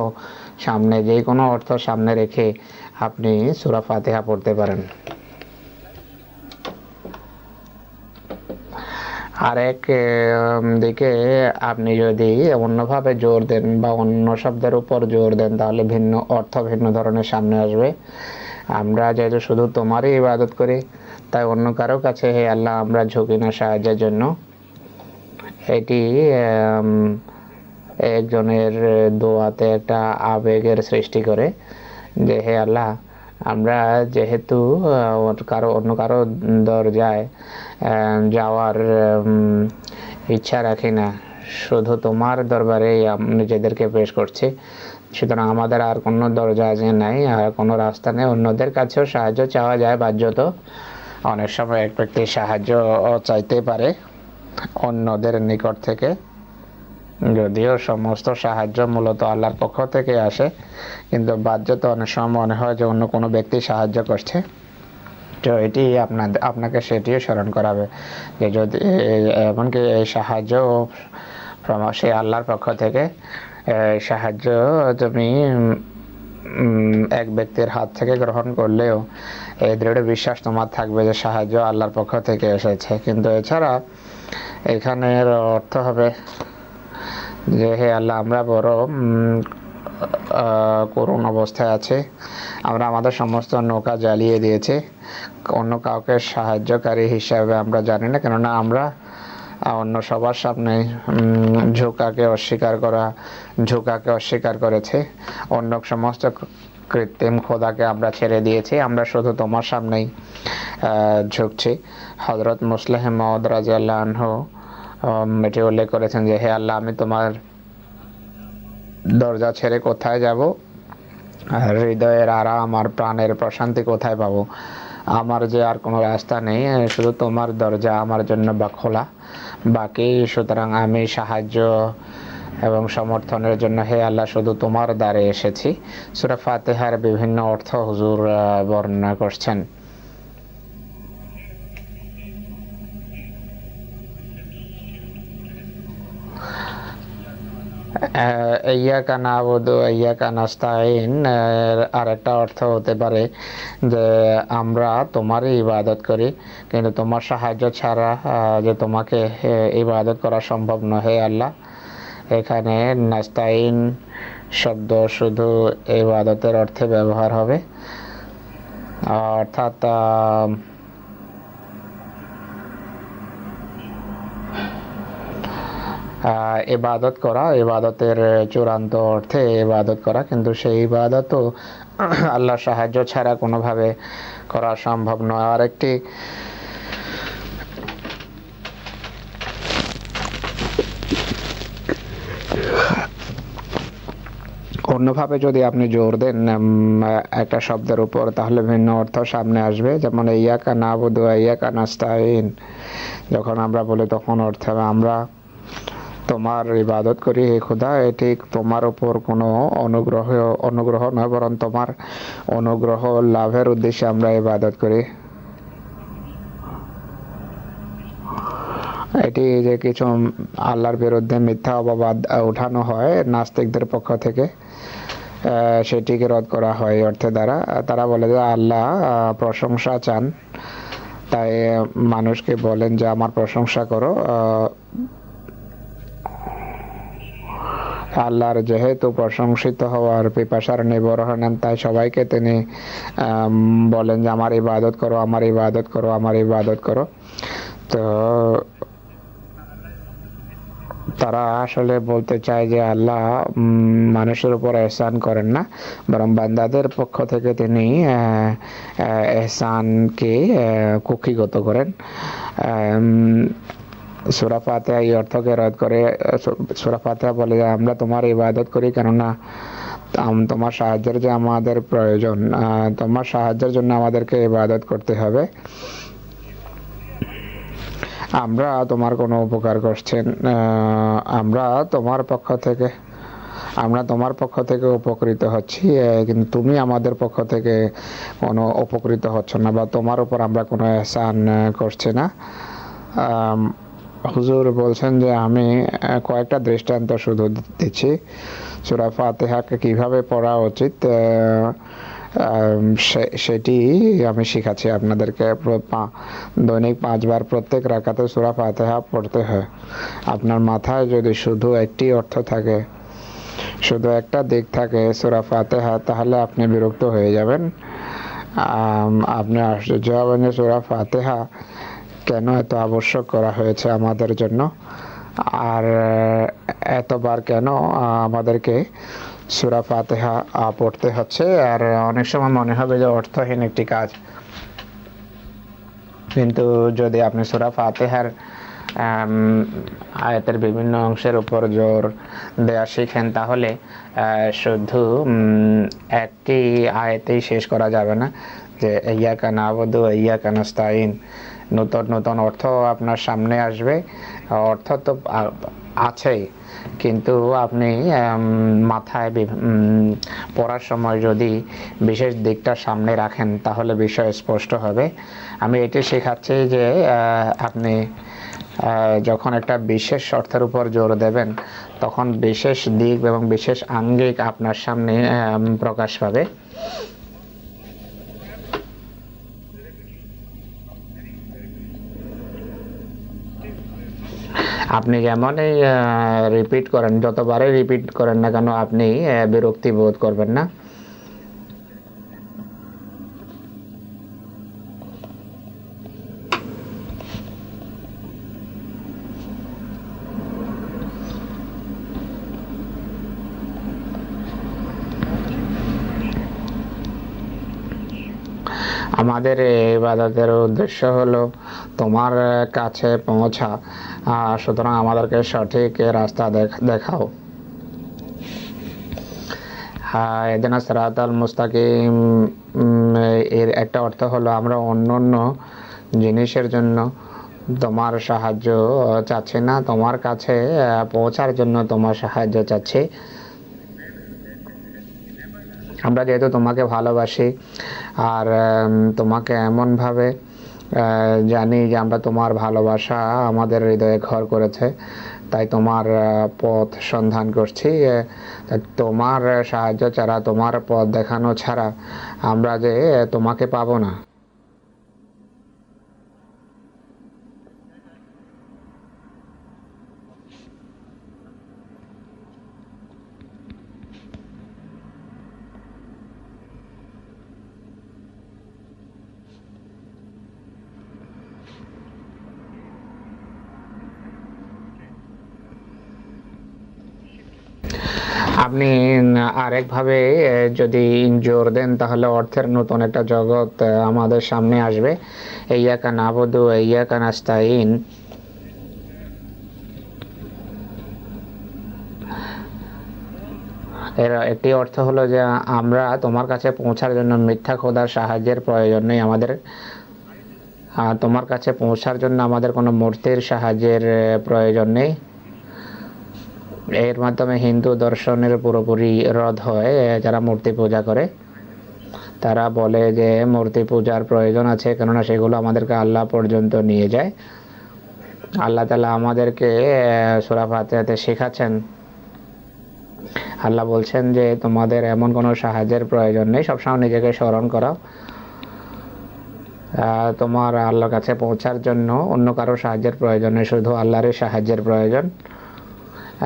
[SPEAKER 2] সামনে, যে কোনো অর্থ সামনে রেখে আপনি সূরা ফাতিহা পড়তে পারেন। আরেক দিকে আপনি যদি অন্যভাবে জোর দেন বা অন্য শব্দের উপর জোর দেন, তাহলে ভিন্ন অর্থ, ভিন্ন ধরনের সামনে আসবে। আমরা যেহেতু শুধু তোমারই ইবাদত করি, তাই অন্য কারো কাছে হে আল্লাহ আমরা ঝুঁকি না সাহায্যের জন্য। এটি একজনের দোয়াতে একটা আবেগের সৃষ্টি করে যে হে আল্লাহ, আমরা যেহেতু অন্য কারো দরজায় যাওয়ার ইচ্ছা রাখি না, শুধু তোমার দরবারেই নিজেদেরকে পেশ করছি, সুতরাং আমাদের আর কোনো দরজা নাই, আর কোনো রাস্তা নেই। অন্যদের কাছেও সাহায্য চাওয়া যায় বাহ্যত। অনেক সময় এক ব্যক্তি সাহায্য চাইতে পারে অন্যদের নিকট থেকে, যদিও সমস্ত সাহায্য মূলত আল্লাহর পক্ষ থেকে আসে, কিন্তু বাহ্যত অনেক সময় মনে হয় যে অন্য কোনো ব্যক্তি সাহায্য করছে। তো এটি আপনাকে সেটিও স্মরণ করাবে যে যদি এমনকি এই সাহায্য সে আল্লাহর পক্ষ থেকে, সাহায্য তুমি এক ব্যক্তির হাত থেকে গ্রহণ করলেও এই দৃঢ় বিশ্বাস তোমার থাকবে যে সাহায্য আল্লাহর পক্ষ থেকে এসেছে। কিন্তু এছাড়া এখানের অর্থ হবে যে হে আল্লাহ, আমরা বড় করুণ অবস্থায় আছে, আমরা আমাদের সমস্ত নৌকা জ্বালিয়ে দিয়েছি, অন্য কাউকে সাহায্যকারী হিসাবে আমরা জানি না, কেননা আমরা অন্য সবার সামনে ঝোঁকাকে অস্বীকার করেছে, অন্য সমস্ত কৃত্রিম খোদাকে আমরা ছেড়ে দিয়েছি, আমরা শুধু তোমার সামনেই ঝুঁকছি। হযরত মুসলিহ মাউদ রাদিয়াল্লাহু আনহু এটি উল্লেখ করেছেন যে হে আল্লাহ, আমি তোমার দরজা ছেড়ে কোথায় যাব? হৃদয়ের আরাম আর প্রাণের প্রশান্তি কোথায় পাবো? আমার যে আর কোনো রাস্তা নেই, শুধু তোমার দরজা আমার জন্য খোলা বাকি। সুতরাং আমি সাহায্য এবং সমর্থনের জন্য হে আল্লাহ শুধু তোমার দ্বারে এসেছি। সূরা ফাতিহার বিভিন্ন অর্থ হুজুর বর্ণনা করছেন। ইয়াকা না'বুদু ওয়া ইয়াকা নাস্তাইন আর একটা অর্থ হতে পারে যে আমরা তোমারই ইবাদত করি, কিন্তু তোমার সাহায্য ছাড়া যে তোমাকে ইবাদত করা সম্ভব নয় হে আল্লাহ। এখানে নাস্তাইন শব্দ শুধু ইবাদতের অর্থে ব্যবহার হবে, অর্থাৎ ইবাদত করা, ইবাদতের চূড়ান্ত অর্থে ইবাদত করা, কিন্তু সেই ইবাদতও আল্লাহর সাহায্য ছাড়া কোনোভাবে করা সম্ভব নয়। আরেকটি অন্যভাবে যদি আপনি জোর দেন একটা শব্দের উপর, তাহলে ভিন্ন অর্থ সামনে আসবে। যেমন ইয়াকা নাবুদু ইয়াকা নাস্তাইন, যখন আমরা বলি তখন অর্থ হবে আমরা তোমার ইবাদত করি হে খোদা, এটি তোমার উপর কোনো অনুগ্রহ নয়, বরং তোমার অনুগ্রহ লাভের উদ্দেশ্যে আমরা ইবাদত করি। এটি যে কিছু আল্লাহর বিরুদ্ধে মিথ্যা অপবাদ উঠানো হয় নাস্তিকদের পক্ষ থেকে, সেটিকে রদ করা হয় অর্থে দ্বারা। তারা বলে যে আল্লাহ প্রশংসা চান, তাই মানুষকে বলেন যে আমার প্রশংসা করো। আল্লাহর যেহেতু প্রশংসিত হওয়ার পিপাসার নিবরণ নেন, তাই সবাইকে তিনি বলেন যে আমার ইবাদত করো, আমার ইবাদত করো, আমার ইবাদত করো। তো তারা আসলে বলতে চায় যে আল্লাহ মানুষের উপর এহসান করেন না, বরং বান্দাদের পক্ষ থেকে তিনি এহসানকে কুক্ষিগত করেন। সূরা ফাতিহা এই অর্থকে রদ করে। সূরা ফাতিহা বলে যে আমরা তোমার ইবাদত করি কেননা তোমার সাহায্যের যে আমাদের প্রয়োজন, তোমার সাহায্যের জন্য আমাদেরকে ইবাদত করতে হবে। আমরা তোমার কোনো উপকার করছেন, আমরা তোমার পক্ষ থেকে উপকৃত হচ্ছি, কিন্তু তুমি আমাদের পক্ষ থেকে কোনো উপকৃত হচ্ছ না, বা তোমার উপর আমরা কোনো এহসান করছি না। হুজুর বলছেন যে আমি কয়েকটা দৃষ্টান্ত শুধু দিচ্ছি সূরা ফাতিহাকে কিভাবে পড়া উচিত, সেটি আমি শিখাচ্ছি আপনাদেরকে। দৈনিক 5 বার প্রত্যেক রাকাতে সূরা ফাতিহা পড়তে হয়। আপনার মাথায় যদি শুধু একটি অর্থ থাকে, শুধু একটা দিক থাকে সূরা ফাতিহা, তাহলে আপনি বিরক্ত হয়ে যাবেন। আপনি আশ্চর্য হবেন যে সূরা ফাতিহা কেন এত আবশ্যক করা হয়েছে আমাদের জন্য, আর এতবার কেন আমাদেরকে সূরা ফাতিহা পড়তে হচ্ছে। আর অনেক সময় মনে হবে যে অর্থহীন একটি কাজ, কিন্তু যদি আপনি সূরা ফাতিহার আয়াতের বিভিন্ন অংশের উপর জোর দেয়া শিখেন, তাহলে শুধু একটি আয়াতেই শেষ করা যাবে না যে ইয়াকা নাবুদু ইয়াকা নাস্তাইন। নতুন নতুন অর্থ আপনার সামনে আসবে। অর্থ তো আছেই, কিন্তু আপনি মাথায় পড়ার সময় যদি বিশেষ দিকটা সামনে রাখেন, তাহলে বিষয় স্পষ্ট হবে। আমি এটি শেখাচ্ছি যে আপনি যখন একটা বিশেষ অর্থের উপর জোর দেবেন, তখন বিশেষ দিক এবং বিশেষ আঙ্গিক আপনার সামনে প্রকাশ পাবে। আপনি যেমনই রিপিট করেন, যতবারই রিপিট করেন না কেন, আপনি বিরক্তি বোধ করবেন না। আমাদের ইবাদতের উদ্দেশ্য হলো তোমার কাছে পৌঁছা, সুতরাং আমাদেরকে সঠিক রাস্তা দেখাও। ইহদিনা সিরাতাল মুস্তাকিম এর একটা অর্থ হলো আমরা অন্য জিনিসের জন্য তোমার সাহায্য চাচ্ছি না, তোমার কাছে পৌঁছার জন্য তোমার সাহায্য চাচ্ছি। আমরা যেহেতু তোমাকে ভালোবাসি আর তোমাকে এমনভাবে জানি যে আমরা তোমার ভালোবাসা আমাদের হৃদয়ে ঘর করেছে, তাই তোমার পথ সন্ধান করছি। তোমার সাহায্য ছাড়া, তোমার পথ দেখানো ছাড়া আমরা যে তোমাকে পাবো না। আপনি আরেকভাবে যদি জোর দেন তাহলে অর্থের নতুন একটা জগৎ আমাদের সামনে আসবে। ইয়্যাকা না'বুদু ওয়া ইয়্যাকা নাস্তাঈন, এর একটি অর্থ হলো যে আমরা তোমার কাছে পৌঁছার জন্য মিথ্যা খোদার সাহায্যের প্রয়োজন নেই আমাদের, তোমার কাছে পৌঁছার জন্য আমাদের কোনো মূর্তির সাহায্যের প্রয়োজন নেই। এর মাধ্যমে হিন্দু দর্শনের পুরোপুরি রদ হয়। যারা মূর্তি পূজা করে তারা বলে যে মূর্তি পূজার প্রয়োজন আছে, কেননা সেগুলো আমাদেরকে আল্লাহ পর্যন্ত নিয়ে যায়। আল্লাহ তাআলা আমাদেরকে সূরা ফাতিহাতে শেখাচ্ছেন, আল্লাহ বলছেন যে তোমাদের এমন কোনো সাহায্যের প্রয়োজন নেই, সবসময় নিজেকে স্মরণ করো। তোমার আল্লাহর কাছে পৌঁছার জন্য অন্য কারো সাহায্যের প্রয়োজন নেই, শুধু আল্লাহরই সাহায্যের প্রয়োজন।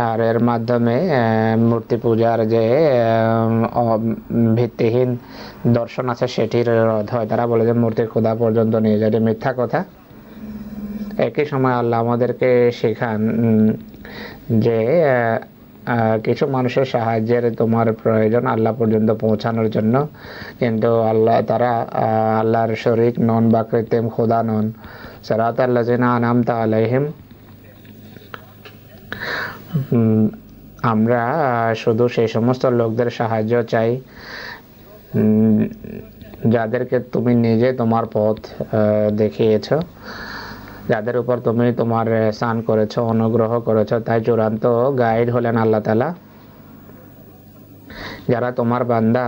[SPEAKER 2] আর এর মাধ্যমে মূর্তি পূজার যে ভিত্তিহীন দর্শন আছে সেটির রোধ হয়। তারা বলে যে মূর্তি খোদা পর্যন্ত নিয়ে যায়, এটা মিথ্যা কথা। একই সময় আল্লাহ আমাদেরকে শেখান যে কিছু মানুষের সাহায্যের তোমার প্রয়োজন আল্লাহ পর্যন্ত পৌঁছানোর জন্য, কিন্তু তারা আল্লাহর শরীক নন বা কৃত্রিম খোদা নন। সিরাতাল্লাযিনা আন'আমতা আলাইহিম, আমরা শুধু সেই সমস্ত লোকদের সাহায্য চাই যাদেরকে তুমি নিজে তোমার পথ দেখিয়েছ, যাদের উপর তুমি তোমার ihsan করেছো, অনুগ্রহ করেছো। তাই চূড়ান্ত গাইড হলেন আল্লাহ তাআলা। যারা তোমার বান্দা,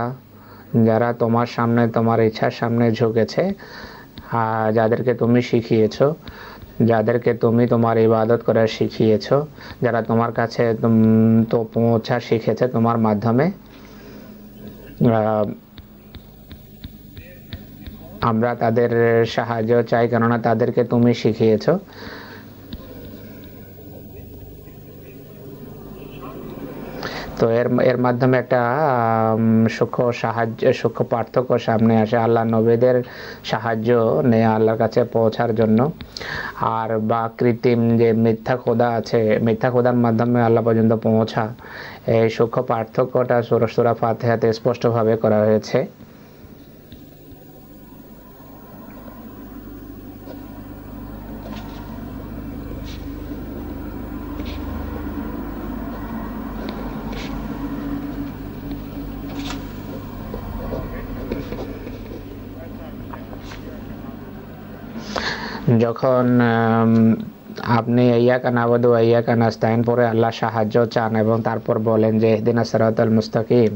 [SPEAKER 2] যারা তোমার সামনে তোমার ইচ্ছার সামনে ঝুঁকেছে, যাদেরকে তুমি শিখিয়েছো, যাদেরকে তুমি তোমার ইবাদত করা শিখিয়েছো, যারা তোমার কাছে তো পৌঁছা শিখেছে তোমার মাধ্যমে, আমরা তাদের সাহায্য চাই, কেননা তাদেরকে তুমি শিখিয়েছো। তো এর মাধ্যমে একটা সূক্ষ্ম পার্থক্য সামনে আসে। আল্লাহ নবীদের সাহায্য নেয়া আল্লাহর কাছে পৌঁছার জন্য, আর বা কৃত্রিম যে মিথ্যা খোদা আছে, মিথ্যা খোদার মাধ্যমে আল্লাহ পর্যন্ত পৌঁছা, এই সূক্ষ্ম পার্থক্যটা সূরা ফাতিহাতে স্পষ্টভাবে করা হয়েছে। যখন আপনি ইয়্যাকা না'বুদু ওয়া ইয়্যাকা নাস্তাঈন পরে আল্লাহ সাহায্য চান এবং তারপর বলেন যে ইহদিনাস সিরাতাল মুস্তাকিম,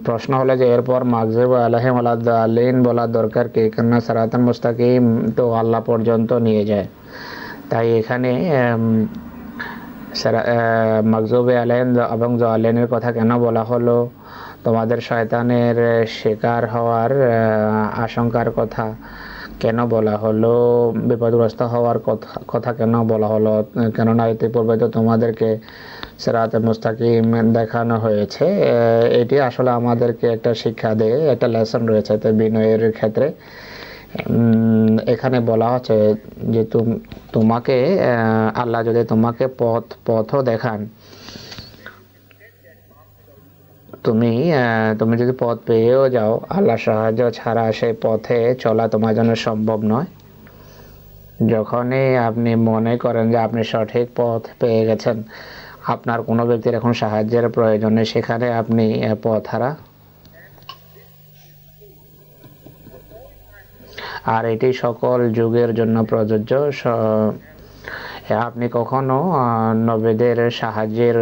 [SPEAKER 2] প্রশ্ন হলো যে এরপর মাগযুব আলাইহিম ওয়ালাদ-দাল্লিন বলার দরকার কি? কেননা সিরাতাল মুস্তাকিম তো আল্লাহ পর্যন্ত নিয়ে যায়। তাই এখানে মাগযুব আলাইহিম এবং দাল্লিনের কথা কেন বলা হলো? তোমাদের শয়তানের শিকার হওয়ার আশঙ্কার কথা কেন বলা হলো? বিপদগ্রস্ত হওয়ার কথা কেন বলা হলো? কেননা ইতিপূর্বে তো তোমাদেরকে সিরাতে মুস্তাকিম দেখানো হয়েছে। এটি আসলে আমাদেরকে একটা শিক্ষা দেয়, একটা লেসন রয়েছে তো বিনয়ের ক্ষেত্রে। এখানে বলা হচ্ছে যে তোমাকে আল্লাহ যদি তোমাকে পথও দেখান, তুমি যদি পথ পেয়েও যাও, আল্লাহ সাহায্য ছাড়া সেই পথে চলা তোমার জন্য সম্ভব নয়। যখনই আপনি মনে করেন যে আপনি সঠিক পথ পেয়ে গেছেন, আপনার কোনো ব্যক্তির এখন সাহায্যের প্রয়োজন নেই, সেখানে আপনি পথহারা। আর এটি সকল যুগের জন্য প্রযোজ্য। আপনি কখনো নবীদের সাহায্যের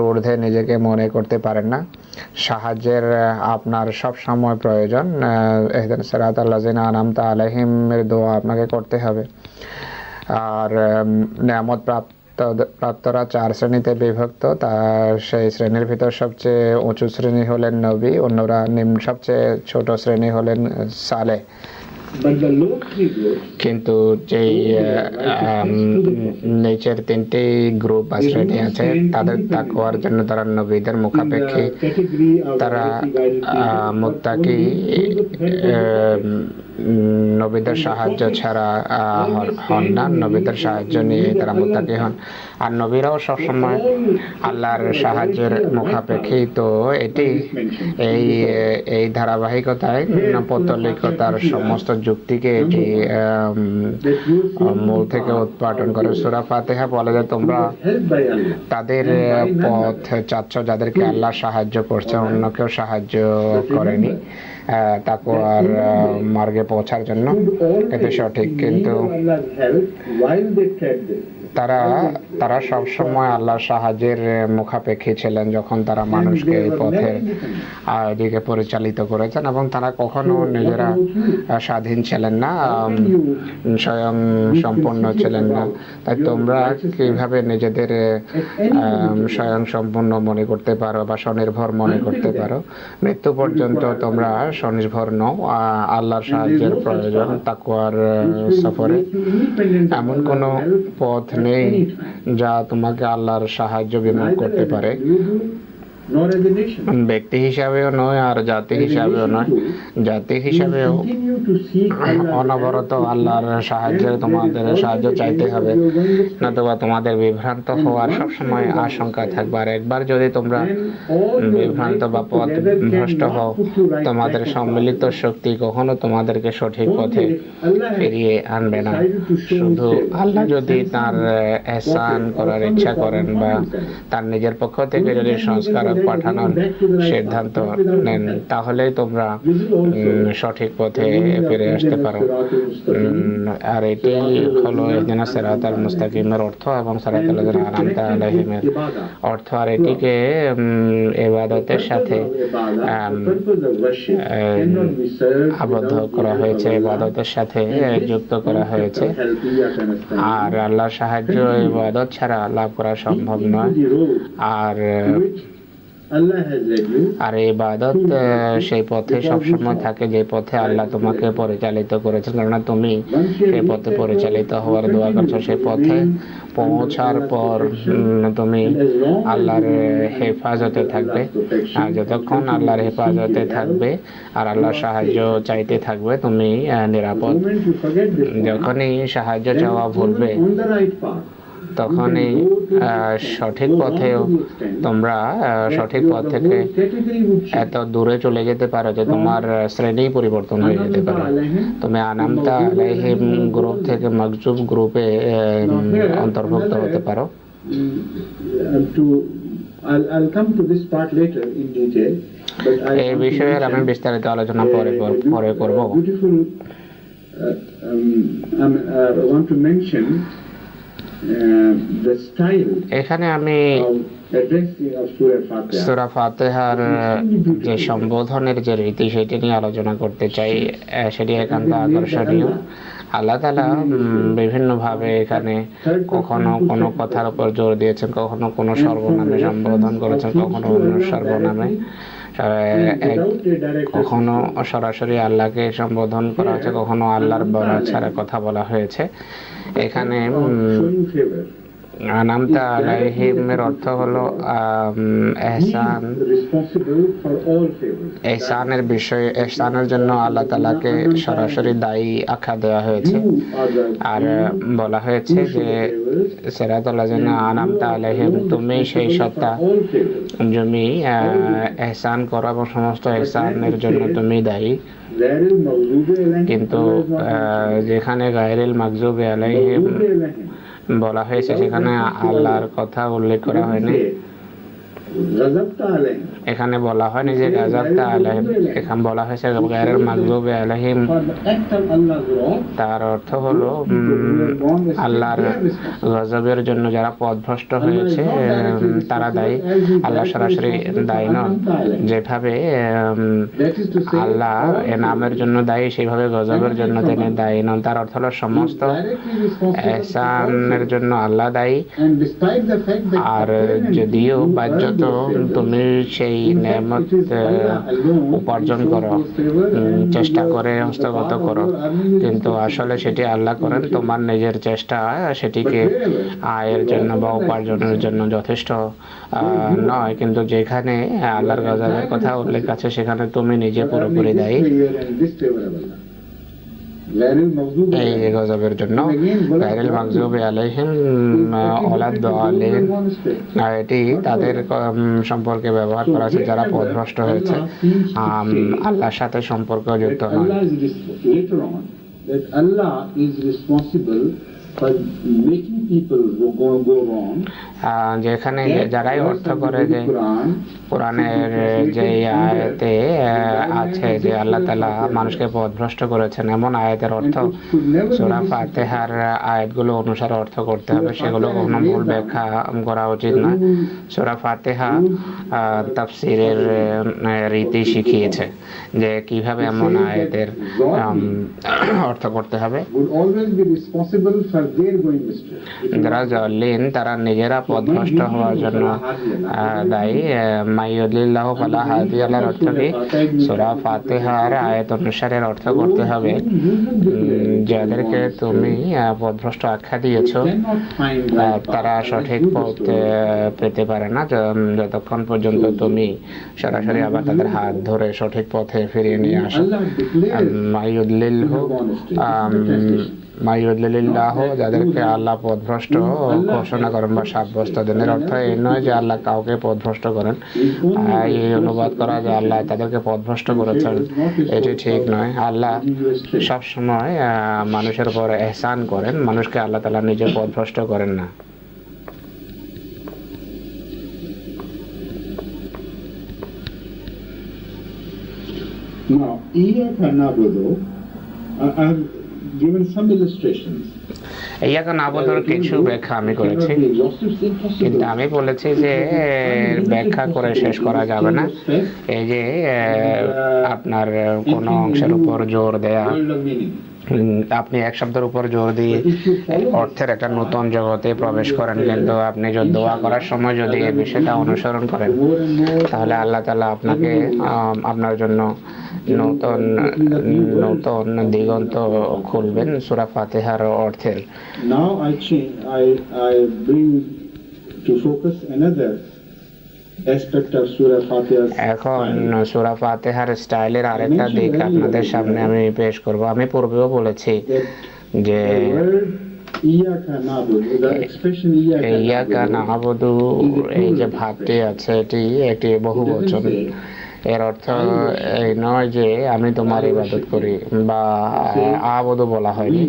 [SPEAKER 2] ঊর্ধ্বে নিজেকে মনে করতে পারেন না। সাহায্যের আপনার সব সময় প্রয়োজন। ইহদিনাস সিরাতাল্লাযিনা আন'আমতা আলাইহিমের দোয়া আপনাকে করতে হবে। আর নিয়ামত প্রাপ্তরা 4 শ্রেণীতে বিভক্ত। তার সেই শ্রেণীর ভিতর সবচেয়ে উঁচু শ্রেণী হলেন নবী, অন্যরা সবচেয়ে ছোট শ্রেণী হলেন সালেহ। কিন্তু যেই নিচের 3টি গ্রুপ বা শ্রেণী আছে, তাদের তাকওয়ার জন্য তারা নবীদের মুখাপেক্ষী, তারা মুত্তাকি নবীদের সাহায্য ছাড়া হন না, নবীদের সাহায্য নিয়ে তারা মুত্তাকি হন। আর নবীরাও সবসময় আল্লাহর সাহায্যের মুখাপেক্ষী। তো এটি এই ধারাবাহিকতায় পৌত্তলিকতার সমস্ত যুক্তিকে এটি মূল থেকে উৎপাদন করে। সূরা ফাতিহা বলে যে তোমরা তাদের পথ চাচ্ছ যাদেরকে আল্লাহ সাহায্য করছে, অন্য কেউ সাহায্য করেনি তাকওয়ার মার্গে পৌঁছার জন্য। এতে সঠিক, কিন্তু তারা সবসময় আল্লাহর সাহায্যের মুখাপেক্ষী ছিলেন যখন তারা মানুষকে এই পথের দিকে পরিচালিত করেছেন, এবং তারা কখনো নিজেরা স্বাধীন ছিলেন না, স্বয়ং সম্পূর্ণ ছিলেন না। তাই তোমরা কিভাবে নিজেদের স্বয়ং সম্পূর্ণ মনে করতে পারো বা স্বনির্ভর মনে করতে পারো? মৃত্যু পর্যন্ত তোমরা স্বনির্ভর নও, আল্লাহর সাহায্যের প্রয়োজন তাকওয়ার সফরে। এমন কোনো পথ নেই যা তোমাকে আল্লাহর সাহায্য বিমুখ করতে পারে, ব্যক্তি হিসাবেও নয় আর জাতি হিসাবেও নয়। জাতি হিসাবেও অনবরত আল্লাহর তোমাদের সাহায্য চাইতে হবে, নতুবা তোমাদের বিভ্রান্ত হওয়ার সবসময় আশঙ্কা থাকবে। আর একবার যদি তোমরা বিভ্রান্ত বা পথ ভ্রষ্ট হও, তোমাদের সম্মিলিত শক্তি কখনো তোমাদেরকে সঠিক পথে ফিরিয়ে আনবে না। শুধু আল্লাহ যদি তার এহসান করার ইচ্ছা করেন বা তার নিজের পক্ষ থেকে যদি সংস্কার পাঠানোর সিদ্ধান্ত নেন, তাহলেই তোমরা সঠিক পথে ফিরে আসতে পারো। আর এটি হলো ইহদিনাস সিরাতাল মুস্তাকিমের অর্থ এবং সিরাতাল লাযিনা আনআমতা আলাইহিমের অর্থ। আর এটিকে ইবাদতের সাথে আবদ্ধ করা হয়েছে, ইবাদতের সাথে যুক্ত করা হয়েছে। আর আল্লাহর সাহায্য ইবাদত ছাড়া লাভ করা সম্ভব নয়। আর ইবাদত সেই পথে সবসময় থাকে যে পথে আল্লাহ তোমাকে পরিচালিত করেছেন, কেননা তুমি সেই পথে পরিচালিত হওয়ার দোয়া করছো। সেই পথে পৌঁছার পর তুমি আল্লাহর হেফাজতে থাকবে, আর যতক্ষণ আল্লাহর হেফাজতে থাকবে আর আল্লাহর সাহায্য চাইতে থাকবে তুমি নিরাপদ। যখনই সাহায্য চাওয়া ভুলবে তখনই সঠিক পথেও তোমরা সঠিক পথ থেকে এত দূরে চলে যেতে পারো যে তোমার শ্রেণী পরিবর্তন হয়ে যেতে পারে। তুমি আনামতা আলাইহিম গ্রুপ থেকে মাগজুব গ্রুপে অন্তর্ভুক্ত হতে পারো। এই বিষয়ে আমি বিস্তারিত আলোচনা পরে করব। এখানে আমি সূরা ফাতিহার যে সম্বোধনের যে রীতি সেটি নিয়ে আলোচনা করতে চাই। সেটি একান্ত আকর্ষণীয়। আল্লাহ তাআলা বিভিন্নভাবে এখানে কখনো কোনো কথার উপর জোর দিয়েছেন, কখনো কোনো সর্বনামে সম্বোধন করেছেন, কখনো অন্য সর্বনামে, কখনো সরাসরি আল্লাহকে সম্বোধন করা হয়েছে, কখনো আল্লাহর বলা ছাড়া কথা বলা হয়েছে। এখানে আনামতা আলাইহিমের অর্থ হলো এহসান। এহসানের বিষয়ে এহসানের জন্য আল্লাহ তাআলাকে সরাসরি দায়ী আখ্যা দেওয়া হয়েছে। আর বলা হয়েছে যে সিরাতাল লাযিনা আনআমতা আলাইহিম, তুমি সেই সত্তা তুমি এহসান করো এবং সমস্ত এহসানের জন্য তুমি দায়ী। কিন্তু যেখানে গায়রিল মাগজুবি আলাইহিম বলা হয়েছে সেখানে আল্লাহর কথা উল্লেখ করা হয়নি। এখানে বলা হয়নি যে গাযাবতা আলাইহিম, এখানে বলা হয়েছে গায়রিল মাগজুবি আলাইহিম। তার অর্থ হলো আল্লাহর গজবের জন্য যারা পথভ্রষ্ট হয়েছে তারা দায়ী, আল্লাহ সরাসরি দায়ী নন। যেভাবে আল্লাহ এনামের জন্য দায়ী সেইভাবে গজবের জন্য তিনি দায়ী নন। তার অর্থ হলো সমস্ত এহসানের জন্য আল্লাহ দায়ী। আর যদিও বাহ্যত তুমি সেই নেয়ামত উপার্জন করো, চেষ্টা করে হস্তগত করো, কিন্তু আসলে সেটি আল্লাহ করেন। তোমার নিজের চেষ্টা সেটিকে আয়ের জন্য বা উপার্জনের জন্য যথেষ্ট নয়। কিন্তু যেখানে আল্লাহর গজবের কথা উল্লেখ আছে সেখানে তুমি নিজে পুরোপুরি দায়ী।
[SPEAKER 1] Ghairil Maghdubi
[SPEAKER 2] এই
[SPEAKER 1] alayhim.
[SPEAKER 2] গজবের জন্য গায়রিল মাগযুবি আলাইহিম ওয়ালাদ-দাল্লিন, এটি তাদের সম্পর্কে ব্যবহার করা হয়েছে যারা পথভ্রষ্ট হয়েছে, আল্লাহর সাথে সম্পর্ক যুক্ত
[SPEAKER 1] That
[SPEAKER 2] নয়।
[SPEAKER 1] Allah is later on that Allah is responsible for making people go wrong.
[SPEAKER 2] যেখানে যারাই অর্থ করে যে
[SPEAKER 1] Quran,
[SPEAKER 2] কোরআনের যে আয়াতে আছে যে আল্লাহ তাআলা মানুষকে পথভ্রষ্ট করেছেন, এমন আয়াতের অর্থ সূরা ফাতিহার আয়াতগুলো অনুসারে অর্থ করতে হবে, সেগুলো কোনো ভুল ব্যাখ্যা করা উচিত নয়। সূরা ফাতিহা তাফসীরের রীতি শিখিয়েছে যে কিভাবে এমন আয়াতের অর্থ করতে হবে।
[SPEAKER 1] would always be responsible for their going astray.
[SPEAKER 2] যারা জালিম তারা নিজেরা পথভ্রষ্ট হওয়ার জন্য দায়ী। মাইয়ুদ্দিল্লাহু ফালা হাদিয়া লাহু অর্থ কি? সূরা ফাতিহার আয়াত অনুসারে অর্থ করতে হবে যাদেরকে তুমি পথভ্রষ্ট আখ্যা দিয়েছো তারা সঠিক পথ পেতে পারে না যতক্ষণ পর্যন্ত তুমি সরাসরি আবার তাদের হাত ধরে সঠিক পথে ফিরিয়ে নিয়ে আসো। মাইয়ুদ্দিল্লাহ যাদেরকে আল্লাহ পথভ্রষ্ট ঘোষণা করেন বা সাব্যস্ত দেন, এর অর্থ এই নয় যে আল্লাহ কাউকে পথভ্রষ্ট করেন। এই অনুবাদ করা যে আল্লাহ তাদেরকে পথভ্রষ্ট করেছেন এটি ঠিক নয়। আল্লাহ সবসময় মানুষের উপর এহসান করেন, মানুষকে আল্লাহ তাআলা নিজে পথভ্রষ্ট করেন না।
[SPEAKER 1] Now, Iyyaka na'budu, I have given some illustrations.
[SPEAKER 2] ইয়াকা নাবুদুর কিছু ব্যাখ্যা আমি করেছি, কিন্তু আমি বলেছি যে ব্যাখ্যা করে শেষ করা যাবে না। এই যে আপনার কোনো অংশের উপর জোর দেয়া, আপনি এক শব্দের উপর জোর দিয়ে অর্থের একটা নতুন জগতে প্রবেশ করেন, কিন্তু আপনি যদি দোয়া করার সময় যদি এই বিষয়টা অনুসরণ করেন তাহলে আল্লাহ তাআলা আপনাকে আপনার জন্য নতুন নতুন দিগন্ত খুলবেন সূরা ফাতিহার অর্থের।
[SPEAKER 1] Now I bring to focus another aspect of Surah Fatiha.
[SPEAKER 2] এখন সূরা ফাতিহার স্টাইলের আরেকটা দিক আপনাদের সামনে আমি পেশ করব। আমি পূর্বেও বলেছি যে ইয়াকা না'বুদু এই যে ভাবটি আছে এটি একটি বহুবচন। এর অর্থ এই নয় যে আমি তোমার ইবাদত করি বা আবুদু বলা হয়নি,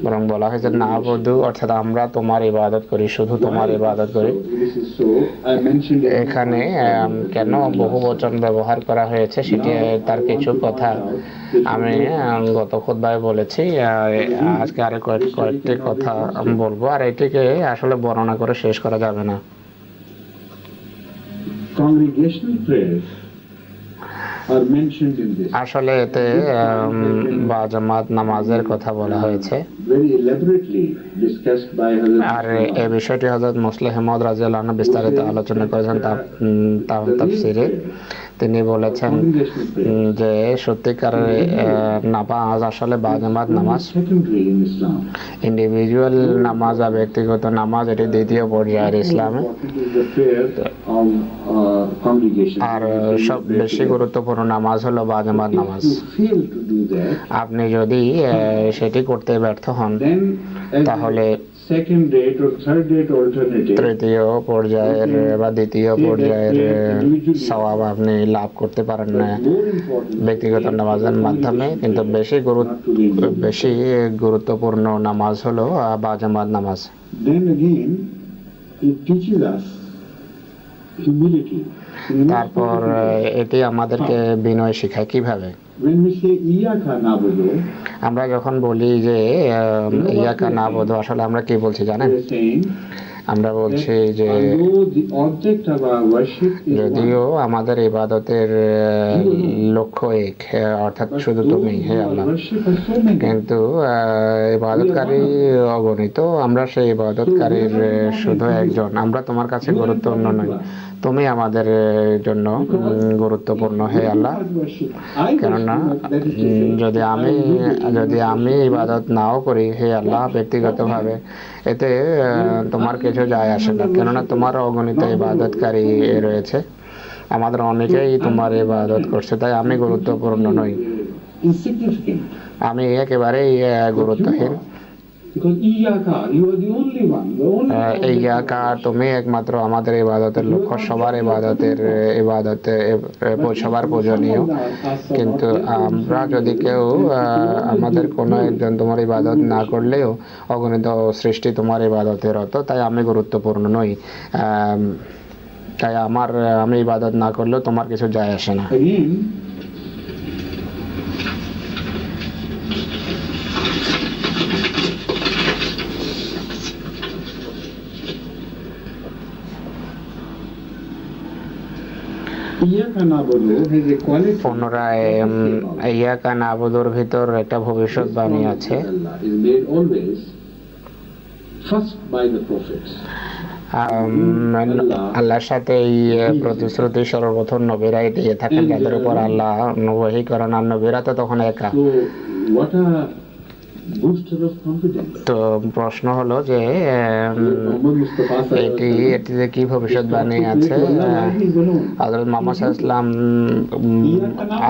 [SPEAKER 2] বরং বলা হয়েছে না'বুদু অর্থাৎ আমরা তোমার ইবাদত করি, শুধু তোমার ইবাদত করি। এখানে কেন বহুবচন ব্যবহার করা হয়েছে সেটি তার কিছু কথা আমি গত খুতবায় বলেছি, আজকে আরো কয়েকটি কথা বলবো, আর এটিকে আসলে বর্ণনা করে শেষ করা যাবে না।
[SPEAKER 1] Congregational prayers are mentioned in this.
[SPEAKER 2] আসলে এতে বা জামাত নামাজের কথা বলা হয়েছে,
[SPEAKER 1] very elaborately discussed by
[SPEAKER 2] আর এই বিষয়টি হযরত মুসলিম মাউদ রাদিয়াল্লাহু আনহু বিস্তারিত আলোচনা করেছেন তাফসীরে। তিনি বলেছেন যে সত্যিকারের নামাজ আসলে বা জামাত নামাজ, ইন্ডিভিজুয়াল নামাজ বা ব্যক্তিগত নামাজ এটি দ্বিতীয় পর্যায়ের ইসলামে, আর সব বেশি গুরুত্বপূর্ণ নামাজ হলো বা জামাত নামাজ। আপনি যদি সেটি করতে ব্যর্থ হন তাহলে তৃতীয় পর্যায়ের বা দ্বিতীয় পর্যায়ের সওয়াব আপনি লাভ করতে পারেন না ব্যক্তিগত নামাজের মাধ্যমে। কিন্তু বেশি গুরুত্বপূর্ণ নামাজ হলো বা জামাত নামাজ। তারপর এটি আমাদেরকে বিনয় শেখায়। কিভাবে? আমরা যখন বলি যে ইয়াকা না'বুদু, আসলে আমরা কি বলছি জানেন? আমরা বলছি যে যদিও আমাদের ইবাদতের লক্ষ্য এক, অর্থাৎ শুধু তুমি হে আল্লাহ, কিন্তু ইবাদতকারী অগণিত, আমরা সেই ইবাদতকারীর শুধু একজন। আমরা তোমার কাছে গুরুত্বপূর্ণ নই, তুমি আমাদের জন্য গুরুত্বপূর্ণ হে আল্লাহ। কেননা যদি আমি ইবাদত নাও করি হে আল্লাহ ব্যক্তিগতভাবে, এতে তোমার কিছু যায় আসে না, কেননা তোমার অগণিত ইবাদতকারী রয়েছে, আমাদের অনেকেই তোমার ইবাদত করছে, তাই আমি গুরুত্বপূর্ণ নই। আমি একেবারেই গুরুত্বহীন।
[SPEAKER 1] Because Iyaka, you are the only one. The only one.
[SPEAKER 2] ইয়াকা, তুমি একমাত্র আমাদের ইবাদতের লক্ষ্য, সবার সবার পূজনীয়। কিন্তু আমরা যদি কেউ আমাদের কোনো একজন তোমার ইবাদত না করলেও অগণিত সৃষ্টি তোমার ইবাদতের রত, তাই আমি গুরুত্বপূর্ণ নই। তাই আমি ইবাদত না করলেও তোমার কিছু যায় আসে না।
[SPEAKER 1] Again, Iyaka na'budu has a quality.
[SPEAKER 2] পুনরায় ইয়াকা নাবুদুর ভিতর একটা ভবিষ্যৎবাণী আছে।
[SPEAKER 1] Allah is made always first by the prophets.
[SPEAKER 2] আল্লাহর সাথে এই প্রতিশ্রুতি সর্বপ্রথম নবীরাই দিয়ে থাকেন, যাদের উপর আল্লাহ ওহী করেন, আর নবীরা তো তখন একা।
[SPEAKER 1] So what a booster of confidence.
[SPEAKER 2] তো প্রশ্ন হলো যে
[SPEAKER 1] Muhammad Mustafa
[SPEAKER 2] এটিতে কি ভবিষ্যৎবাণী আছে? হযরত মুহাম্মদ সাল্লাল্লাহু আলাইহি ওয়াসাল্লাম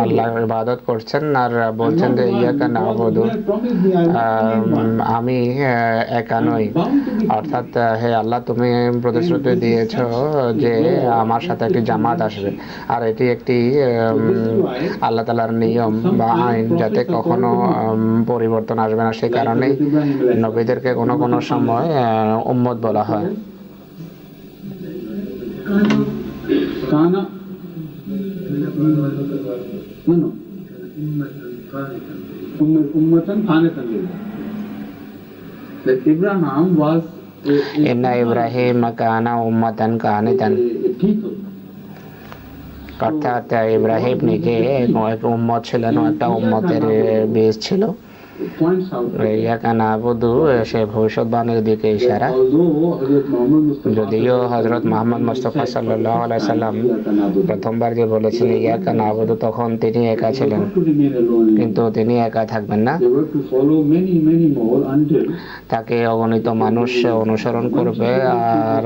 [SPEAKER 2] আল্লাহর ইবাদত করছেন আর বলছেন যে ইয়াকা না'বুদু, আমি একা নই। অর্থাৎ হে আল্লাহ, তুমি প্রতিশ্রুতি দিয়েছো যে আমার সাথে একটি জামাত আসবে, আর এটি একটি আল্লাহ তাআলার নিয়ম বা আইন, যাতে কখনো পরিবর্তন আসবে না। সেই কারণে নবীদেরকে কোনো কোনো সময় উম্মত বলা হয়।
[SPEAKER 1] Kana no ummatan qanitan lillah. That Abraham was
[SPEAKER 2] ইন্না ইব্রাহিম কানা উম্মাতান কানিতান,
[SPEAKER 1] people.
[SPEAKER 2] অর্থাৎ ইব্রাহিম নিজে এক উম্মত ছিলেন, একটা উম্মতের বীজ ছিল।
[SPEAKER 1] Points out
[SPEAKER 2] ইয়াকা না'বুদু সে ভবিষ্যৎবাণীর দিকে ইশারা। যদিও হযরত মুহাম্মদ মুস্তাফা সাল্লাল্লাহু আলাইহি সাল্লাম প্রথমবার যে বলেছেন ইয়াকা না'বুদু, তখন তিনি একা ছিলেন, কিন্তু তিনি একা থাকবেন না। তাকে অগণিত মানুষ অনুসরণ করবে, আর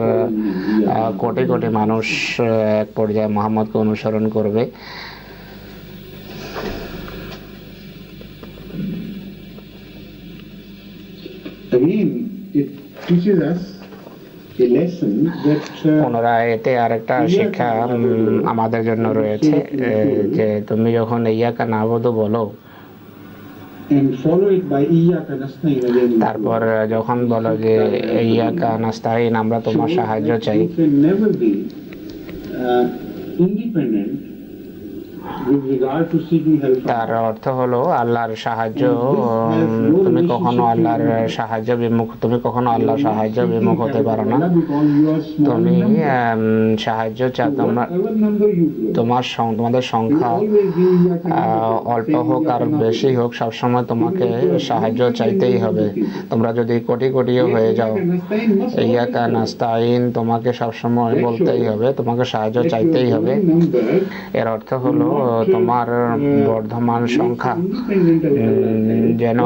[SPEAKER 2] কোটি কোটি মানুষ এক পর্যায়ে মুহাম্মদকে অনুসরণ করবে।
[SPEAKER 1] Again, it teaches us a lesson that
[SPEAKER 2] পুনরায় এতে আরেকটা শিক্ষা আমাদের জন্য রয়েছে, যে তুমি যখন ইয়াকা না'বুদু বলো,
[SPEAKER 1] and follow it by Iyyaka nasta'in again.
[SPEAKER 2] তারপর যখন বলো যে ইয়াকা নাস্তাইন, আমরা তোমার সাহায্য চাই,
[SPEAKER 1] You can never be independent with regard to seeking help.
[SPEAKER 2] তার অর্থ হলো আল্লাহর সাহায্য, তুমি কখনো আল্লাহর সাহায্য বিমুখ হতে পারো না। তুমি সাহায্য চাও, তোমাদের সংখ্যা অল্প হোক আর বেশি হোক, সবসময় তোমাকে সাহায্য চাইতেই হবে। তোমরা যদি কোটি কোটিও হয়ে যাও, ইয়াকা নাস্তাইন তোমাকে সবসময় বলতেই হবে, তোমাকে সাহায্য চাইতেই হবে। এর অর্থ হলো তোমার বর্ধমান সংখ্যা যেন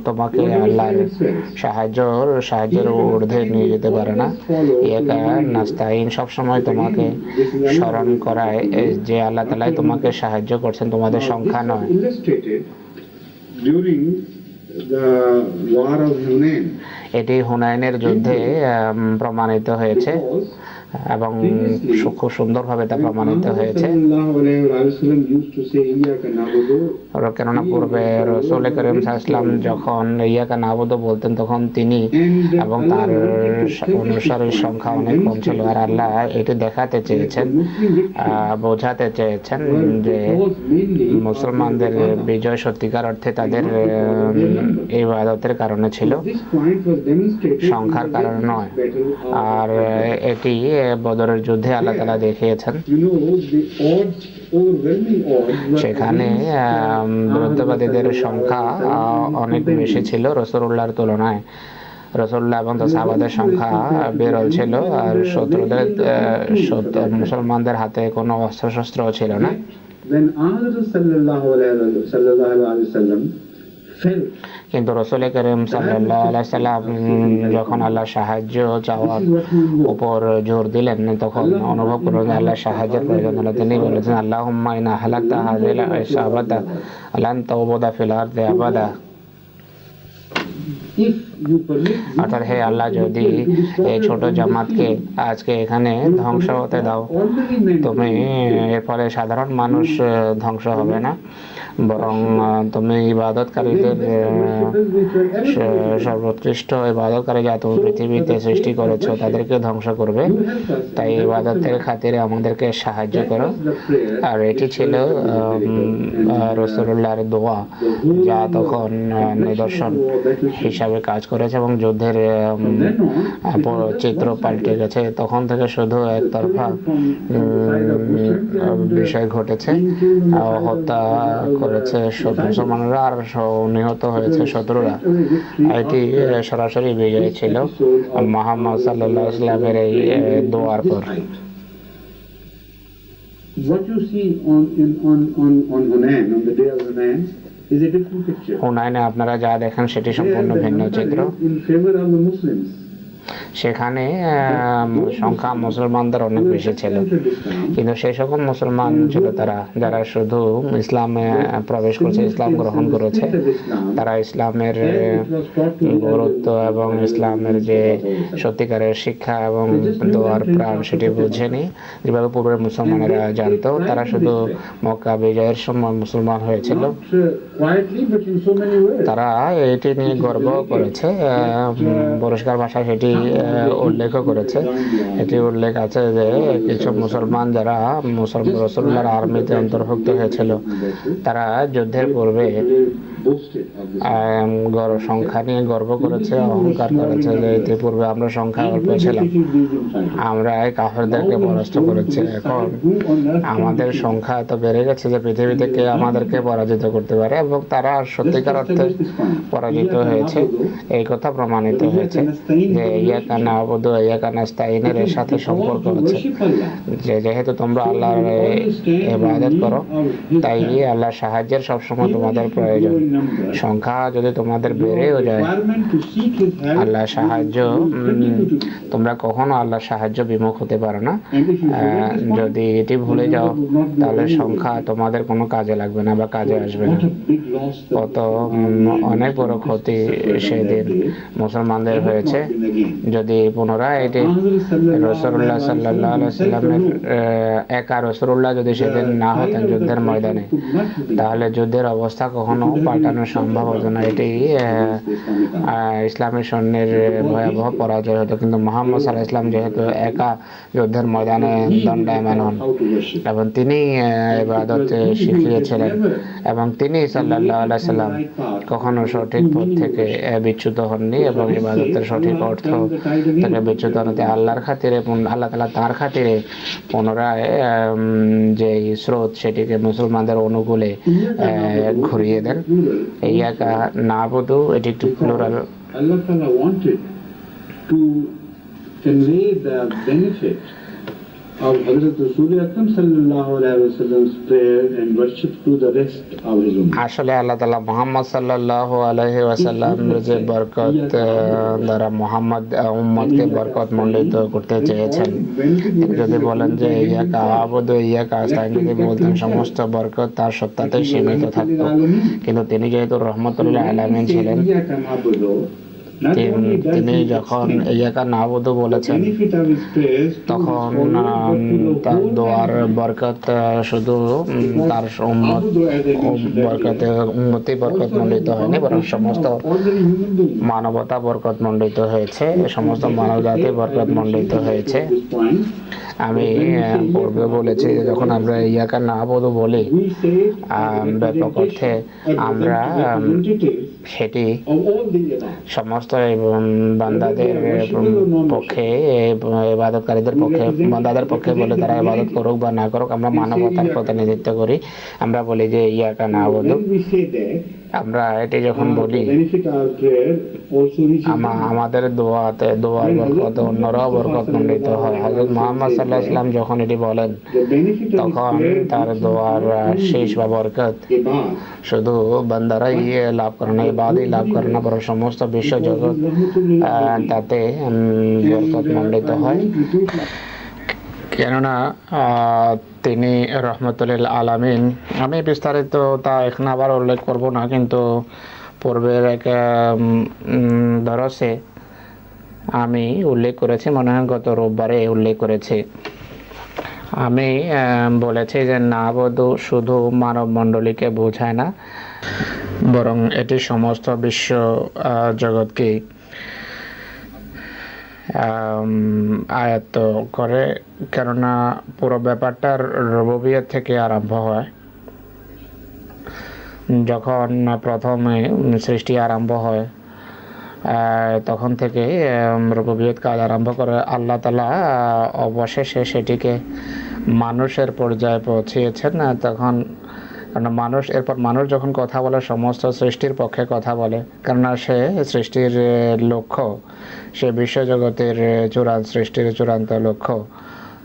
[SPEAKER 2] তোমাকে আল্লাহর সাহায্যের ঊর্ধ্বে নিয়ে যেতে পারে না। ইয়াকা নাস্তাইন সবসময় তোমাকে স্মরণ করায় যে আল্লাহ তাআলাই তোমাকে সাহায্য করছেন, তোমাদের সংখ্যা নয়। এটি হুনাইনের যুদ্ধে প্রমাণিত হয়েছে এবং খুব সুন্দরভাবে তা প্রমাণিত হয়েছে। কেননা পূর্বে রাসূল করিম সাল্লাল্লাহু আলাইহি ওয়াসাল্লাম যখন ইয়াকা না'বুদু বলতেন, তখন তিনি এবং তার অনুসারীর সংখ্যা অনেক কম ছিল। আর আল্লাহ এটি দেখাতে চেয়েছেন, বোঝাতে চেয়েছেন যে মুসলমানদের বিজয় সত্যিকার অর্থে তাদের ইবাদতের কারণে ছিল, সংখ্যার কারণে নয়। আর এটি বদরের যুদ্ধে আল্লাহ তাআলা দেখিয়েছেন। সেখানে বিরুদ্ধবাদীদের সংখ্যা অনেক বেশি ছিল রাসূলুল্লাহর তুলনায়। রাসূলুল্লাহ এবং তার সাহাবাদের সংখ্যা বিরল ছিল, আর মুসলমানদের হাতে কোনো অস্ত্রশস্ত্রও ছিল না। কিন্তু রসুল করিম সাল্লাল্লাহু আলাইহি সাল্লাম যখন আল্লাহ সাহায্য চাওয়ার উপর জোর দিলেন, তখন অনুভব করলেন যে আল্লাহ সাহায্যের প্রয়োজন হলো। তিনি বলেছেন, আল্লাহুম্মা ইন্না হালাকতা হাযিল ইসাবাতা লান তাউবুদা ফিল আরদি আবাদা। অর্থাৎ হে আল্লাহ, যদি এই ছোট জামাতকে আজকে এখানে ধ্বংস হতে দাও, তুমি এর ফলে সাধারণ মানুষ ধ্বংস হবে না, বরং তুমি ইবাদতকারীদের সর্বোৎকৃষ্ট ইবাদতকারী যা তুমি পৃথিবীতে সৃষ্টি করেছো তাদেরকে ধ্বংস করবে। তাই ইবাদতের খাতিরে আমাদেরকে সাহায্য করো। আর এটি ছিল রাসূলুল্লাহর দোয়া, যা তখন নিদর্শন হিসাবে কাজ করেছে এবং যুদ্ধের চিত্র পাল্টে গেছে। তখন থেকে শুধু একতরফা বিষয় ঘটেছে, হত্যা করেছে মুসলমানরা আর নিহত হয়েছে শত্রুরা। এটি সরাসরি বিজয় ছিল মুহাম্মদ সাল্লাল্লাহু আলাইহি ওয়াসাল্লামের এই দোয়ার পর।
[SPEAKER 1] What you see on Hunain, on the day of Hunain, is a different picture.
[SPEAKER 2] হুনাইনে আপনারা যা দেখেন সেটি সম্পূর্ণ ভিন্ন চিত্র।
[SPEAKER 1] In favor of the Muslims.
[SPEAKER 2] সেখানে সংখ্যা মুসলমানদের অনেক বেশি ছিল, কিন্তু সেই সকল মুসলমান ছিল যারা শুধু ইসলামে প্রবেশ করেছে, ইসলাম গ্রহণ করেছে। তারা ইসলামের গুরুত্ব এবং ইসলামের যে সত্যিকারের শিক্ষা এবং দোয়ার প্রাণ সেটি বুঝেনি যেভাবে পূর্বের মুসলমানেরা জানতো। তারা শুধু মক্কা বিজয়ের সময় মুসলমান হয়েছিল। তারা এটি নিয়ে গর্ব করেছে, পরিষ্কার ভাষায় সেটি উল্লেখ করেছে। এটি উল্লেখ আছে যে কিছু মুসলমান যারা রাসূলুল্লাহর আর্মিতে অন্তর্ভুক্ত হয়েছিল, তারা যুদ্ধের পূর্বে সংখ্যা নিয়ে গর্ব করেছে, অহংকার করেছে যে ইতিপূর্বে আমরা সংখ্যা অল্প ছিলাম, আমরা এই কাফেরদেরকে পরাস্ত করেছি, এখন আমাদের সংখ্যা এত বেড়ে গেছে যে পৃথিবী থেকে আমাদেরকে পরাজিত করতে পারে। এবং তারা সত্যিকার অর্থে পরাজিত হয়েছে। এই কথা প্রমাণিত হয়েছে যে ইয়াকা না'বুদু ওয়া ইয়াকা নাস্তাঈনের এর সাথে সম্পর্ক আছে, যে যেহেতু তোমরা আল্লাহর ইবাদত করো, তাই আল্লাহর সাহায্যের সবসময় তোমাদের প্রয়োজন। সংখ্যা যদি তোমাদের বেড়েও যায়, আল্লাহ সাহায্য তোমরা কখনো আল্লাহ সাহায্য বিমুখ হতে পারো না। যদি এটি ভুলে যাও, তাহলে সংখ্যা তোমাদের কোনো কাজে লাগবে না বা কাজে আসবে না। কত অনেক বড় ক্ষতি সেদিন মুসলমানদের হয়েছে। যদি পুনরায় এটি রাসূলুল্লাহ সাল্লাল্লাহু আলাইহি ওয়াসাল্লামের একা রাসূলুল্লাহ যদি সেদিন না হতেন যুদ্ধের ময়দানে, তাহলে যুদ্ধের অবস্থা কখনো পাল্টানো সম্ভব হতো না। এটি ইসলামী সৈন্যের ভয়াবহ পরাজয় হতো। কিন্তু মুহাম্মদ সাল্লাল্লাহু আলাইহি ওয়াসাল্লাম যেহেতু একা যুদ্ধের ময়দানে দণ্ডায়মান হন এবং তিনি ইবাদত শিখিয়েছিলেন, এবং তিনি সাল্লাল্লাহু আলাইহি ওয়াসাল্লাম কখনো সঠিক পথ থেকে বিচ্যুত হননি এবং ইবাদতের সঠিক অর্থ থেকে বিচ্যুত হতে আল্লাহর খাতিরে, আল্লাহ তাআলা তার খাতিরে পুনরায় যে স্রোত সেটিকে মুসলমানদের অনুকূলে ঘুরিয়ে দেন। ইয়াকা না'বুদু এটি একটি plural.
[SPEAKER 1] Allah Ta'ala wanted to convey the benefit of Hazrat Rasul Akram sallallahu alaihi wasallam's prayer and worship to the rest of his ummah.
[SPEAKER 2] আসলে আল্লাহ তাআলা মুহাম্মদ সাল্লাল্লাহু আলাইহি ওয়াসাল্লামের যে বরকত দ্বারা মুহাম্মদ উম্মতকে বরকত মণ্ডিত করতে চেয়েছেন। যদি বলেন যে ইয়াকা আ'বুদু ইয়াকা আস্তাঈন, যদি বলতেন সমস্ত বরকত তার সত্তাতেই সীমিত থাকতো, কিন্তু তিনি যেহেতু রহমতুল আলামিন ছিলেন, তিনি যখন ইয়াকা না'বুদু বলেছেন, তখন তার দোয়ার বরকত শুধু তার উম্মতি বরকত মণ্ডিত হয়নি, বরং সমস্ত মানবতা বরকত মণ্ডিত হয়েছে, সমস্ত মানব জাতি বরকত মণ্ডিত হয়েছে। আমি পূর্বে বলেছি যে যখন আমরা ইয়াকা না'বুদু বলি, ব্যাপক অর্থে আমরা সেটি সমস্ত বান্দাদের পক্ষে, ইবাদতকারীদের পক্ষে, বান্দাদের পক্ষে বলে তারা ইবাদত করুক বা না করুক, আমরা মানবতার প্রতিনিধিত্ব করি। আমরা বলি যে ইয়াকা না'বুদু। আমরা এটি যখন বলি
[SPEAKER 1] benefit of prayer also reaches
[SPEAKER 2] আমাদের দোয়ার বরকত অন্যরাও বরকতমণ্ডিত হয়। হযরত মুহাম্মদ সাল্লাল্লাহু আলাইহি ওয়াসাল্লাম যখন এটি বলেন
[SPEAKER 1] the benefit of
[SPEAKER 2] তখন
[SPEAKER 1] prayer
[SPEAKER 2] তার দোয়ার শেষ বা বরকত
[SPEAKER 1] ibad
[SPEAKER 2] শুধু বান্দারাই লাভ করে না, ইবাদই লাভ করে না, বরং সমস্ত বিশ্ব জগৎ তাতে বরকতমণ্ডিত হয়। কেননা তিনি রহমতুল আলামিন। আমি বিস্তারিত তা এখন আবার উল্লেখ করব না, কিন্তু পূর্বের এক দরসে আমি উল্লেখ করেছি, মনে হয় গত রোববারে উল্লেখ করেছি। আমি বলেছি যে নাবুদু শুধু মানব মণ্ডলীকে বোঝায় না, বরং এটি সমস্ত বিশ্ব জগৎকে আয়ত্ত করে। কেননা পুরো ব্যাপারটার রুবুবিয়ত থেকে আরম্ভ হয়। যখন প্রথমে সৃষ্টি আরম্ভ হয় তখন থেকে রুবুবিয়ত কাজ আরম্ভ করে আল্লাহ তাআলা। অবশেষে সেটিকে মানুষের পর্যায়ে পৌঁছিয়েছেন। তখন মানুষ যখন কথা বলে সমস্ত সৃষ্টির পক্ষে কথা বলে, কেননা সে সৃষ্টির লক্ষ্য, সে বিশ্বজগতের সৃষ্টির চূড়ান্ত লক্ষ্য।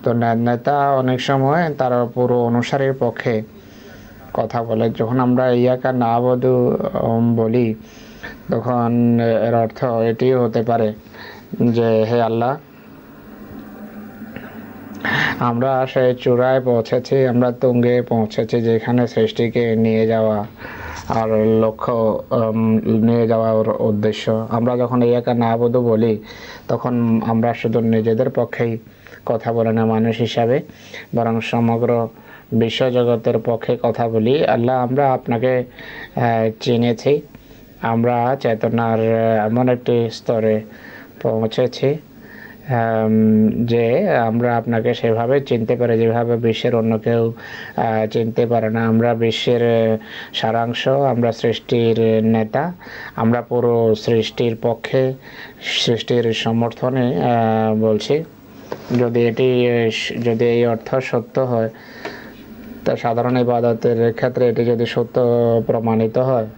[SPEAKER 2] তো নেতা অনেক সময় তার পুরো অনুসারীর পক্ষে কথা বলে। যখন আমরা ইয়াকা নাবুদু বলি তখন এর অর্থ এটিও হতে পারে যে হে আল্লাহ, আমরা সেই চূড়ায় পৌঁছেছি, আমরা তুঙ্গে পৌঁছেছি যেখানে সৃষ্টিকে নিয়ে যাওয়া আর লক্ষ্য, নিয়ে যাওয়ার উদ্দেশ্য। আমরা যখন ইয়াকা নাবুদু বলি তখন আমরা শুধু নিজেদের পক্ষেই কথা বলি না মানুষ হিসাবে, বরং সমগ্র বিশ্বজগতের পক্ষে কথা বলি। আল্লাহ, আমরা আপনাকে চিনেছি, আমরা চেতনার এমন একটি স্তরে পৌঁছেছি যে আমরা আপনাকে সেভাবে চিনতে পারি যেভাবে বিশ্বের অন্য কেউ চিনতে পারে না। আমরা বিশ্বের সারাংশ, আমরা সৃষ্টির নেতা, আমরা পুরো সৃষ্টির পক্ষে, সৃষ্টির সমর্থনে বলছি। যদি এই অর্থ সত্য হয়, তা সাধারণ ইবাদতের ক্ষেত্রে এটি যদি সত্য প্রমাণিত হয়,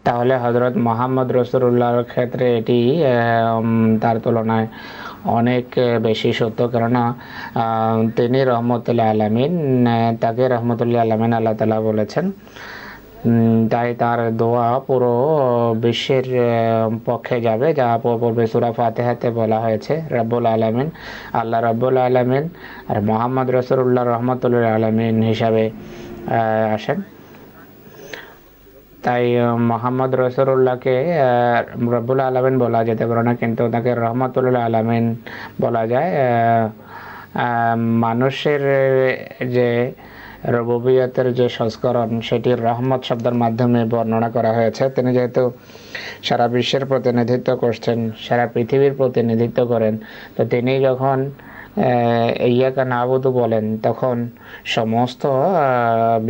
[SPEAKER 2] তাহলে হযরত মুহাম্মদ রাসূলুল্লাহর ক্ষেত্রে এটি তার তুলনায় অনেক বেশি সত্য। কেননা তিনি রহমতুল আলামিন, তাকে রহমতুল আলামিন আল্লাহ তাআলা বলেছেন। তাই তার দোয়া পুরো বিশ্বের পক্ষে যাবে, যা পূর্বে সূরা ফাতিহাতে বলা হয়েছে। রব্বুল আলামিন, আল্লাহ রব্বুল আলামিন আর মুহাম্মদ রাসূলুল্লাহ রহমতুল আলামিন হিসাবে আসেন। তাই মুহাম্মদ রাসূলুল্লাহকে রব্বুল আলামিন বলা যেতে পারে না, কিন্তু তাকে রহমতুল আলামিন বলা যায়। মানুষের যে রুবুবিয়তের যে সংস্করণ, সেটির রহমত শব্দের মাধ্যমে বর্ণনা করা হয়েছে। তিনি যেহেতু সারা বিশ্বের প্রতিনিধিত্ব করছেন, সারা পৃথিবীর প্রতিনিধিত্ব করেন, তো তিনি যখন ইয়াকা নাবুদু বলেন তখন সমস্ত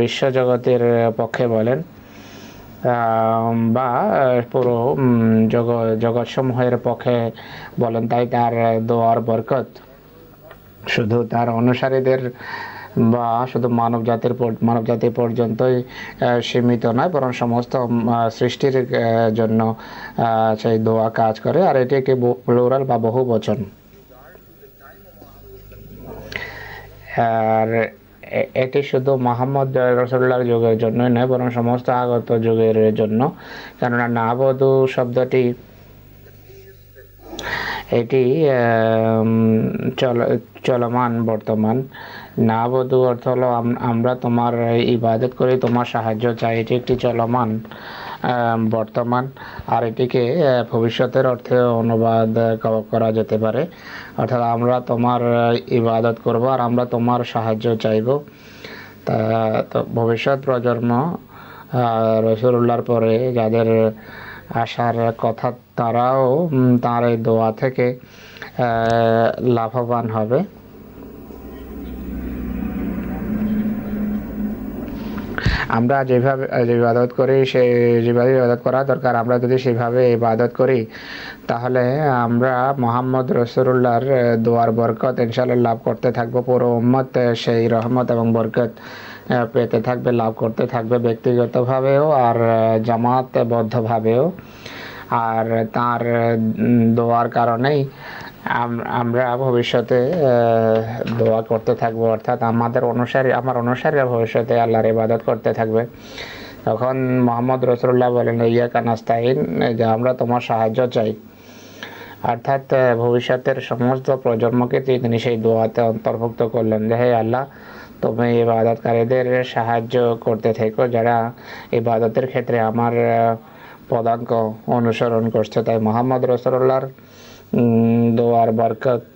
[SPEAKER 2] বিশ্বজগতের পক্ষে বলেন বা পুরো জগৎসমূহের পক্ষে বলেন। তাই তার দোয়ার বরকত শুধু তার অনুসারীদের বা শুধু মানব জাতি পর্যন্তই সীমিত নয়, বরং সমস্ত সৃষ্টির জন্য সেই দোয়া কাজ করে। আর এটি একটি প্লুরাল বা বহু বচন। আর এটি শুধু মুহাম্মদ রাসূলুল্লাহর যুগের জন্যই নয়, বরং সমস্ত আগত যুগের জন্য। কেননা নাবুদু শব্দটি এটি চলমান, বর্তমান। নাবুদু অর্থ হলো আমরা তোমার ইবাদত করি, তোমার সাহায্য চাই। এটি একটি চলমান, বর্তমান। আর এটিকে ভবিষ্যতের অর্থে অনুবাদ করা যেতে পারে, অর্থাৎ আমরা তোমার ইবাদত করব আর আমরা তোমার সাহায্য চাইব। তো ভবিষ্যৎ প্রজন্ম রাসূলুল্লাহর পরে যাদের আসার কথা, তারাও তার এই দোয়া থেকে লাভবান হবে। আমরা যেভাবে ইবাদত করি যেভাবে ইবাদত করা দরকার, আমরা যদি সেভাবে ইবাদত করি তাহলে আমরা মোহাম্মদ রসুল্লাহর দোয়ার বরকত ইনশাআল্লাহ লাভ করতে থাকবো। পুরো উম্মত সেই রহমত এবং বরকত পেতে থাকবে, লাভ করতে থাকবে, ব্যক্তিগতভাবেও আর জামাতবদ্ধভাবেও। আর তার দোয়ার কারণেই আমরা ভবিষ্যতে দোয়া করতে থাকবো, অর্থাৎ আমার অনুসারীরা ভবিষ্যতে আল্লাহর ইবাদত করতে থাকবে। তখন মোহাম্মদ রসুল্লাহ বলেন, ইয়াকা নাস্তাইন, যে আমরা তোমার সাহায্য চাই। অর্থাৎ ভবিষ্যতের সমস্ত প্রজন্মকে তিনি সেই দোয়াতে অন্তর্ভুক্ত করলেন যে হে আল্লাহ, তুমি ইবাদতকারীদের সাহায্য করতে থেকো যারা ইবাদতের ক্ষেত্রে আমার পদাঙ্ক অনুসরণ করছে। তাই মোহাম্মদ রসুল্লাহর দোয়ার বরকত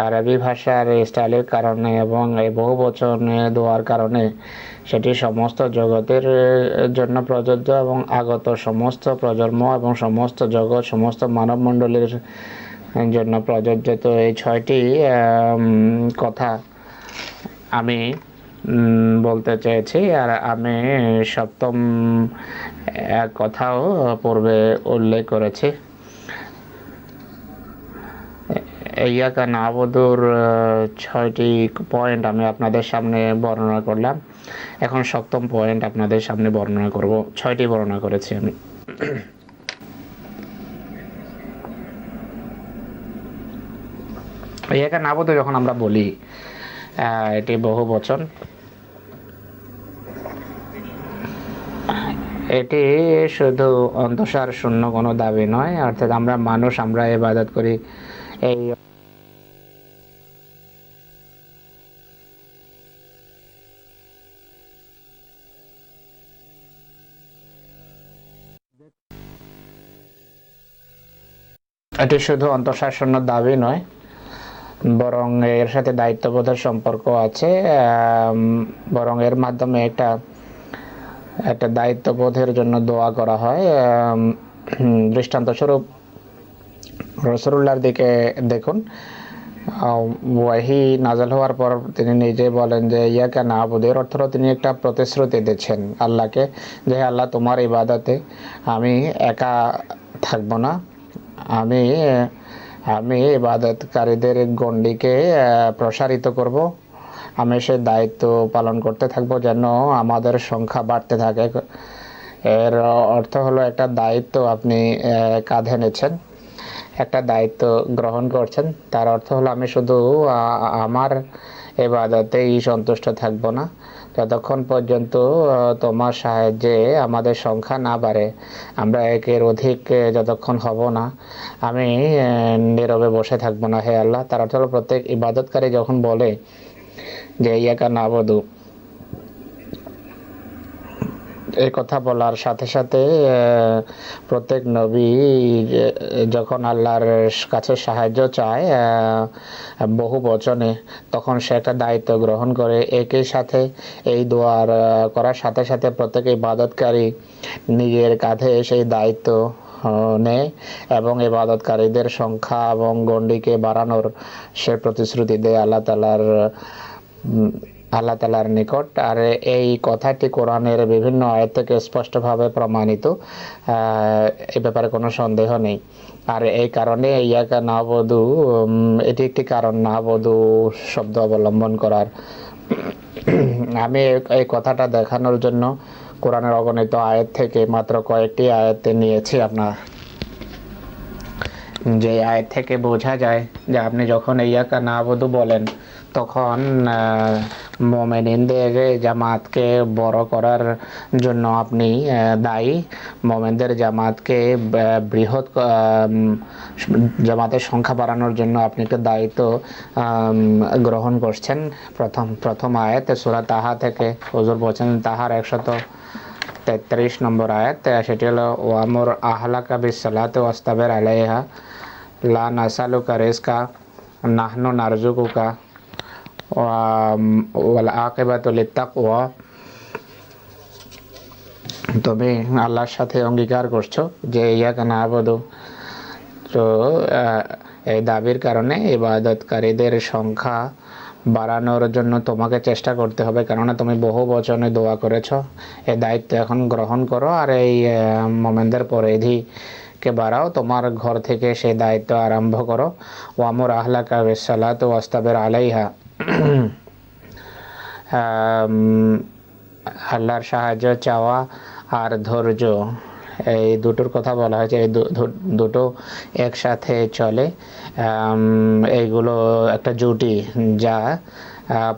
[SPEAKER 2] আরবি ভাষার স্টাইলের কারণে এবং এই বহু বচনে দোয়ার কারণে সেটি সমস্ত জগতের জন্য প্রযোজ্য এবং আগত সমস্ত প্রজন্ম এবং সমস্ত জগৎ, সমস্ত মানব মণ্ডলীর জন্য প্রযোজ্য। তো এই 6টি কথা আমি বলতে চেয়েছি। আর আমি 7ম কথাও পূর্বে উল্লেখ করেছি। ইয়াকা নাবুদুর 6টি পয়েন্ট আমি আপনাদের সামনে বর্ণনা করলাম। এখন 7ম পয়েন্ট আপনাদের সামনে বর্ণনা করব। 6টি বর্ণনা করেছি আমি। ইয়াকা নাবুদু যখন আমরা বলি, এটি বহু বচন। এটি শুধু অন্তঃসার শূন্য কোনো দাবি নয়, অর্থাৎ আমরা মানুষ, আমরা ইবাদত করি এই এটি শুধু অন্তঃশাসন দাবি নয়, বরং এর সাথে দায়িত্ববোধের সম্পর্ক আছে। বরং এর মাধ্যমে একটা দায়িত্ববোধের জন্য দোয়া করা হয়। দৃষ্টান্তস্বরূপ রাসূলুল্লাহর দিকে দেখুন, ওয়াহি নাযিল হওয়ার পর তিনি নিজে বলেন যে ইয়াকা না'বুদু, এর অর্থ তিনি একটা প্রতিশ্রুতি দিচ্ছেন আল্লাহকে যে আল্লাহ, তোমার ইবাদতে আমি একা থাকব না, আমি ইবাদতকারীদের গণ্ডিকে প্রসারিত করব, আমি সে দায়িত্ব পালন করতে থাকব যেন আমাদের সংখ্যা বাড়তে থাকে। এর অর্থ হলো একটা দায়িত্ব আপনি কাঁধে নিচ্ছেন, একটা দায়িত্ব গ্রহণ করছেন। তার অর্থ হলো আমি শুধু আমার ইবাদতেই সন্তুষ্ট থাকব না, যতক্ষণ পর্যন্ত তোমার সাহায্যে আমাদের সংখ্যা না বাড়ে, আমরা একের অধিক যতক্ষণ হব না, আমি নীরবে বসে থাকব না হে আল্লাহ। তার অর্থ হলো প্রত্যেক ইবাদতকারী যখন বলে যে ইয়াকা না'বুদু, এই কথা বলার সাথে সাথে প্রত্যেক নবী যখন আল্লাহর কাছে সাহায্য চায় বহু বচনে, তখন সে একটা দায়িত্ব গ্রহণ করে। একই সাথে এই দোয়ার করার সাথে সাথে প্রত্যেক ইবাদতকারী নিজের কাঁধে সেই দায়িত্ব নেয় এবং ইবাদতকারীদের সংখ্যা এবং গণ্ডিকে বাড়ানোর সে প্রতিশ্রুতি দেয় আল্লাহ তাআলার নিকট। আর এই কথাটি কোরআনের বিভিন্ন আয়াত থেকে স্পষ্টভাবে প্রমাণিত, এ ব্যাপারে কোনো সন্দেহ নেই। আর এই কারণে ইয়াকা না'বুদু, এটি একটি কারণ না'বুদু শব্দ অবলম্বন করার। আমি এই কথাটা দেখানোর জন্য কোরআনের অগণিত আয়াত থেকে মাত্র কয়েকটি আয়াত নিয়েছি আপনার, যে আয়াত থেকে বোঝা যায় যে আপনি যখন ইয়াকা না'বুদু বলেন তখন মুমিনদের জামাতকে বড় করার জন্য আপনি দায়ী, মুমিনদের জামাতকে বৃহৎ জামাতের সংখ্যা বাড়ানোর জন্য আপনি একটা দায়িত্ব গ্রহণ করছেন। প্রথম আয়াত সূরা তাহা থেকে হুজুর বলেছেন, তাহার 133 নম্বর আয়াত, সেটি হলো ওয়ামুর আহলাকা বিসসালাতি ওয়াসতাবির আলাইহা লা নাসালুকা রিজকা নাহনু নারযুকুকা ওয়াল আকিবাতু লিত্তাকওয়া। তুমি আল্লাহর সাথে অঙ্গীকার করছো যে ইয়াকা না'বুদু, তো এই দাবির কারণে ইবাদতকারীদের সংখ্যা বাড়ানোর জন্য তোমাকে চেষ্টা করতে হবে, কেননা তুমি বহু বচনে দোয়া করেছ। এই দায়িত্ব এখন গ্রহণ করো আর এই মোমেনদের পরিধিকে বাড়াও, তোমার ঘর থেকে সেই দায়িত্ব আরম্ভ করো। ওয়ামুর আহলাকা বিসসালাতি ওয়াস্তাবির আলাইহা। আল্লাহর সাহায্য চাওয়া আর ধৈর্য, এই দুটোর কথা বলা হয়েছে। এই দুটো একসাথে চলে, এইগুলো একটা জুটি যা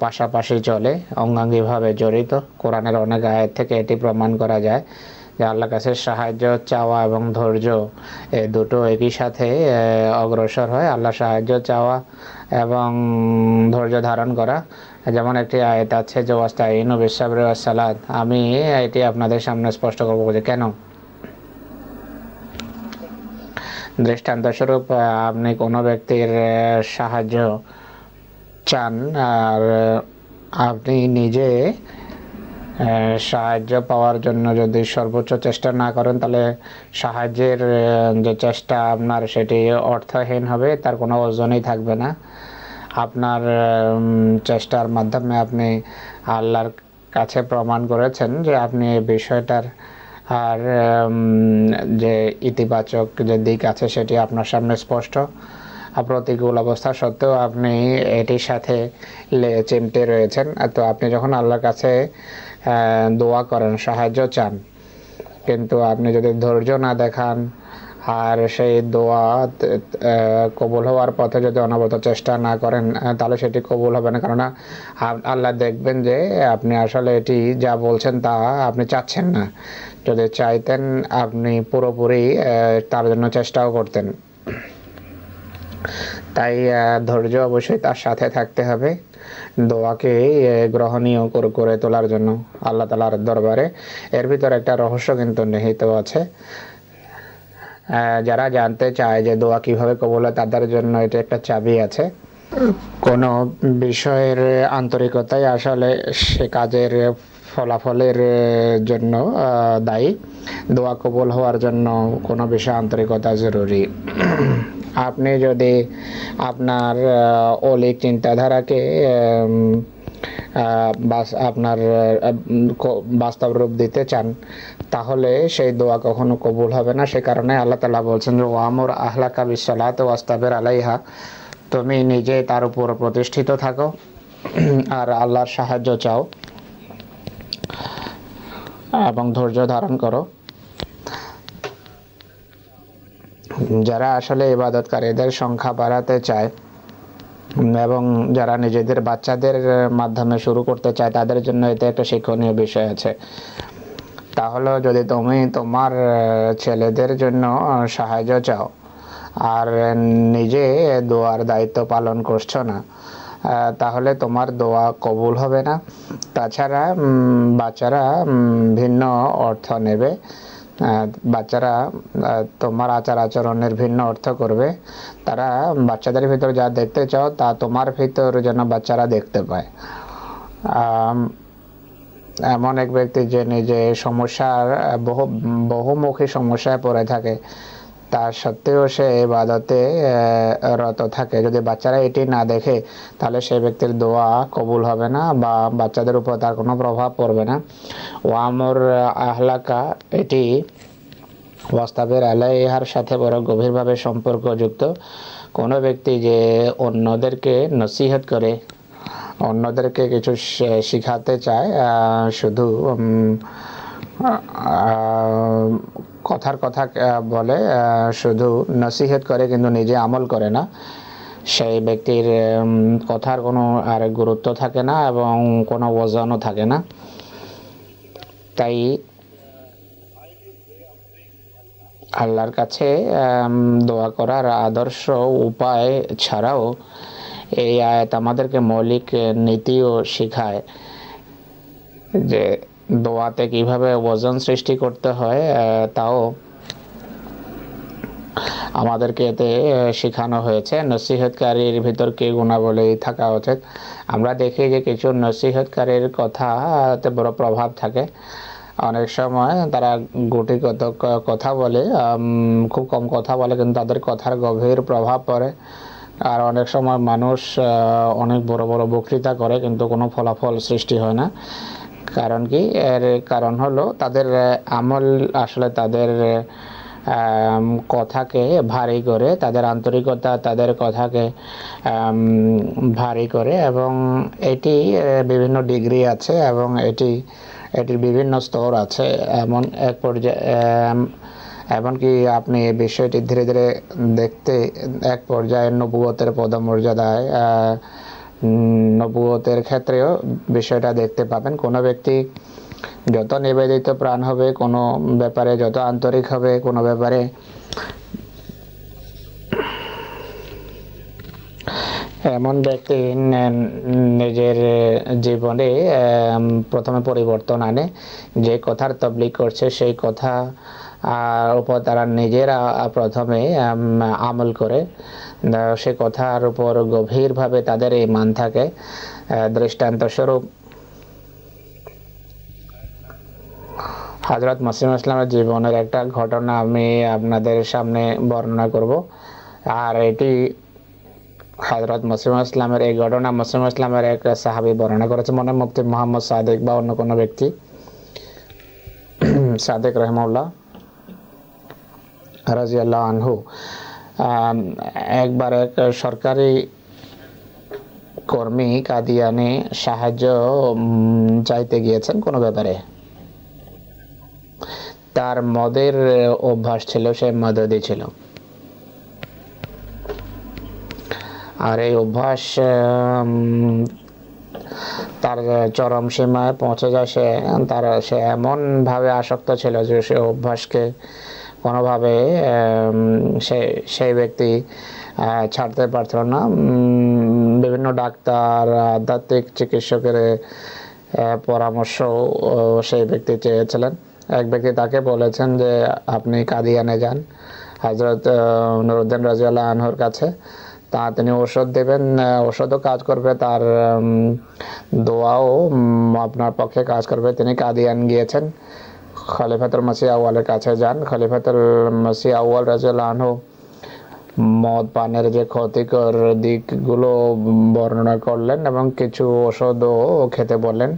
[SPEAKER 2] পাশাপাশি চলে, অঙ্গাঙ্গিভাবে জড়িত। কোরআনের অনেক আয়াত থেকে এটি প্রমাণ করা যায় যে আল্লাহর কাছে সাহায্য চাওয়া এবং ধৈর্য এই দুটো একই সাথে অগ্রসর হয়। আল্লাহ সাহায্য চাওয়া এবং ধৈর্য ধারণ করা, যেমন একটি আয়াত আছে যে ওয়াস্তাইনু বিস-সাবরি ওয়াস-সালাত। আমি এটি আপনাদের সামনে স্পষ্ট করব যে কেন। দৃষ্টান্তস্বরূপ, আপনি কোনো ব্যক্তির সাহায্য চান আর আপনি নিজে সাহায্য পাওয়ার জন্য যদি সর্বোচ্চ চেষ্টা না করেন, তাহলে সাহায্যের যে চেষ্টা আপনার সেটি অর্থহীন হবে, তার কোনো ওজনই থাকবে না। আপনার চেষ্টার মাধ্যমে আপনি আল্লাহর কাছে প্রমাণ করেছেন যে আপনি এই বিষয়টার আর যে ইতিবাচক যে দিক আছে সেটি আপনার সামনে স্পষ্ট। প্রতিকূল অবস্থা সত্ত্বেও আপনি এটির সাথে চিমটে রয়েছেন। তো আপনি যখন আল্লাহর কাছে দোয়া করেন, সাহায্য চান, কিন্তু আপনি যদি ধৈর্য না দেখান আর সেই দোয়া কবুল হওয়ার পথে যদি অনবরত চেষ্টা না করেন, তাহলে সেটি কবুল হবে না। কেননা আল্লাহ দেখবেন যে আপনি আসলে এটি যা বলছেন তা আপনি চাচ্ছেন না। যদি চাইতেন আপনি পুরোপুরি তার জন্য চেষ্টাও করতেন। তাই ধৈর্য অবশ্যই তার সাথে থাকতে হবে দোয়াকে গ্রহণীয় করে তোলার জন্য আল্লাহ তাআলার দরবারে। এর ভিতরে একটা রহস্য কিন্তু নিহিত আছে। যারা জানতে চায় যে দোয়া কিভাবে কবুল হয়, তাদের জন্য এটা একটা চাবি আছে। কোনো বিষয়ের আন্তরিকতাই আসলে সে কাজের ফলাফলের জন্য দায়ী। দোয়া কবুল হওয়ার জন্য কোনো বিষয়ে আন্তরিকতা জরুরি। আপনি যদি আপনার অলিক চিন্তাধারাকে আপনার বাস্তব রূপ দিতে চান, তাহলে সেই দোয়া কখনো কবুল হবে না। সে কারণে আল্লাহ তাআলা বলছেন যে ওয়ামুর আহলাকা বিস-সালাতি ওয়াস্তাবির আলাইহা, তুমি নিজে তার উপর প্রতিষ্ঠিত থাকো আর আল্লাহর সাহায্য চাও এবং ধৈর্য ধারণ করো। যারা আসলে ইবাদতকারীদের সংখ্যা বাড়াতে চায় এবং যারা নিজেদের বাচ্চাদের মাধ্যমে শুরু করতে চায়, তাদের জন্য এতে একটা শিক্ষণীয় বিষয় আছে। তাহলে যদি তুমি তোমার ছেলেদের জন্য সাহায্য চাও আর নিজে দোয়ার দায়িত্ব পালন করছো না, তাহলে তোমার দোয়া কবুল হবে না। তাছাড়া বাচ্চারা ভিন্ন অর্থ নেবে, বাচ্চারা তোমার আচার আচরণের ভিন্ন অর্থ করবে। তারা বাচ্চাদের ভিতর যা দেখতে চাও তা তোমার ভিতর যেন বাচ্চারা দেখতে পায়। এমন এক ব্যক্তি যে নিজে সমস্যার বহুমুখী সমস্যায় পড়ে থাকে, তা সত্ত্বেও সে ইবাদতে রত থাকে, যদি বাচ্চারা এটি না দেখে তাহলে সেই ব্যক্তির দোয়া কবুল হবে না বা বাচ্চাদের উপর তার কোনো প্রভাব পড়বে না। ওয়ামুর আহলাকা এটি ওয়াস্তাবির আলাইহার সাথে বড় গভীরভাবে সম্পর্কযুক্ত। কোনো ব্যক্তি যে অন্যদেরকে নসিহত করে, অন্যদেরকে কিছু শিখাতে চায়, শুধু কথার কথা বলে, শুধু নসিহত করে কিন্তু নিজে আমল করে না, সেই ব্যক্তির কথার কোনো আর গুরুত্ব থাকে না এবং কোনো ওজনও থাকে না। তাই আল্লাহর কাছে দোয়া করার আদর্শ উপায় ছাড়াও এই আয়াত আমাদেরকে মৌলিক নীতিও শেখায় যে দোয়াতে কিভাবে ওজন সৃষ্টি করতে হয়, তাও আমাদেরকে এতে শেখানো হয়েছে। নসিহতকারীর ভিতর কি গুণাবলী থাকা উচিত। আমরা দেখি যে কিছু নসিহতকারীর কথাতে বড় প্রভাব থাকে। অনেক সময় তারা গুটিগত কথা বলে, খুব কম কথা বলে, কিন্তু তাদের কথার গভীর প্রভাব পড়ে। আর অনেক সময় মানুষ অনেক বড় বড় বক্তৃতা করে কিন্তু কোনো ফলাফল সৃষ্টি হয় না। কারণ কি? এর কারণ হলো তাদের আমল আসলে তাদের কথাকে ভারী করে, তাদের আন্তরিকতা তাদের কথাকে ভারী করে, এবং এটি বিভিন্ন ডিগ্রি আছে এবং এটির বিভিন্ন স্তর আছে। এমন এক পর্যায়ে এমনকি আপনি এই বিষয়টি ধীরে ধীরে দেখতে এক পর্যায়ে নবুয়তের পদমর্যাদায়, নবুয়তের ক্ষেত্রেও বিষয়টা দেখতে পাবেন। কোনো ব্যক্তি যত নিবেদিত প্রাণ হবে, কোনো ব্যাপারে যত আন্তরিক হবে, কোনো ব্যাপারে এমন ব্যক্তি নিজের জীবনে প্রথমে পরিবর্তন আনে। যে কথার তবলিগ করছে সেই কথা উপর তারা নিজেরা প্রথমে আমল করে, সে কথার উপর গভীরভাবে তাদের ঈমান থাকে। দৃষ্টান্তস্বরূপ হযরত মসিহ ইসলামের জীবনের একটা ঘটনা আমি আপনাদের সামনে বর্ণনা করব। আর এটি হযরত মসিহ ইসলামের এই ঘটনা মসিহ ইসলামের এক সাহাবী বর্ণনা করেছে, মনে মুফতি মোহাম্মদ সাদেক বা অন্য কোনো ব্যক্তি, সাদেক রহমাউল্লাহ রাজিয়াল্লাহু আনহু। একবার এক সরকারি কর্মী কাদিয়ানে সাহায্য চাইতে গিয়েছেন কোনো ব্যাপারে। তার মদের অভ্যাস ছিল, সে মদদি ছিল। আর এই অভ্যাস তার চরম সীমায় পৌঁছে যায়। সে এমনভাবে আসক্ত ছিল যে সে অভ্যাসকে কোনোভাবে সেই ব্যক্তি ছাড়তে পারত না। বিভিন্ন ডাক্তার, আধ্যাত্মিক চিকিৎসকের পরামর্শ সেই ব্যক্তি চেয়েছিলেন। এক ব্যক্তি তাকে বলেছেন যে আপনি কাদিয়ানে যান হযরত নুরউদ্দিন রাদিয়াল্লাহু আনহুর কাছে, তা তিনি ওষুধ দেবেন, ওষুধও কাজ করবে, তার দোয়াও আপনার পক্ষে কাজ করবে। তিনি কাদিয়ান গিয়েছেন, খলিফাতুল মসিহ আউয়ালের কাছে যান। খলিফাতুল মসিহ আউয়াল রাদিয়াল্লাহু আনহু মদ পানের যে ক্ষতিকর দিকগুলো বর্ণনা করলেন এবং কিছু ওষুধও খেতে বললেন।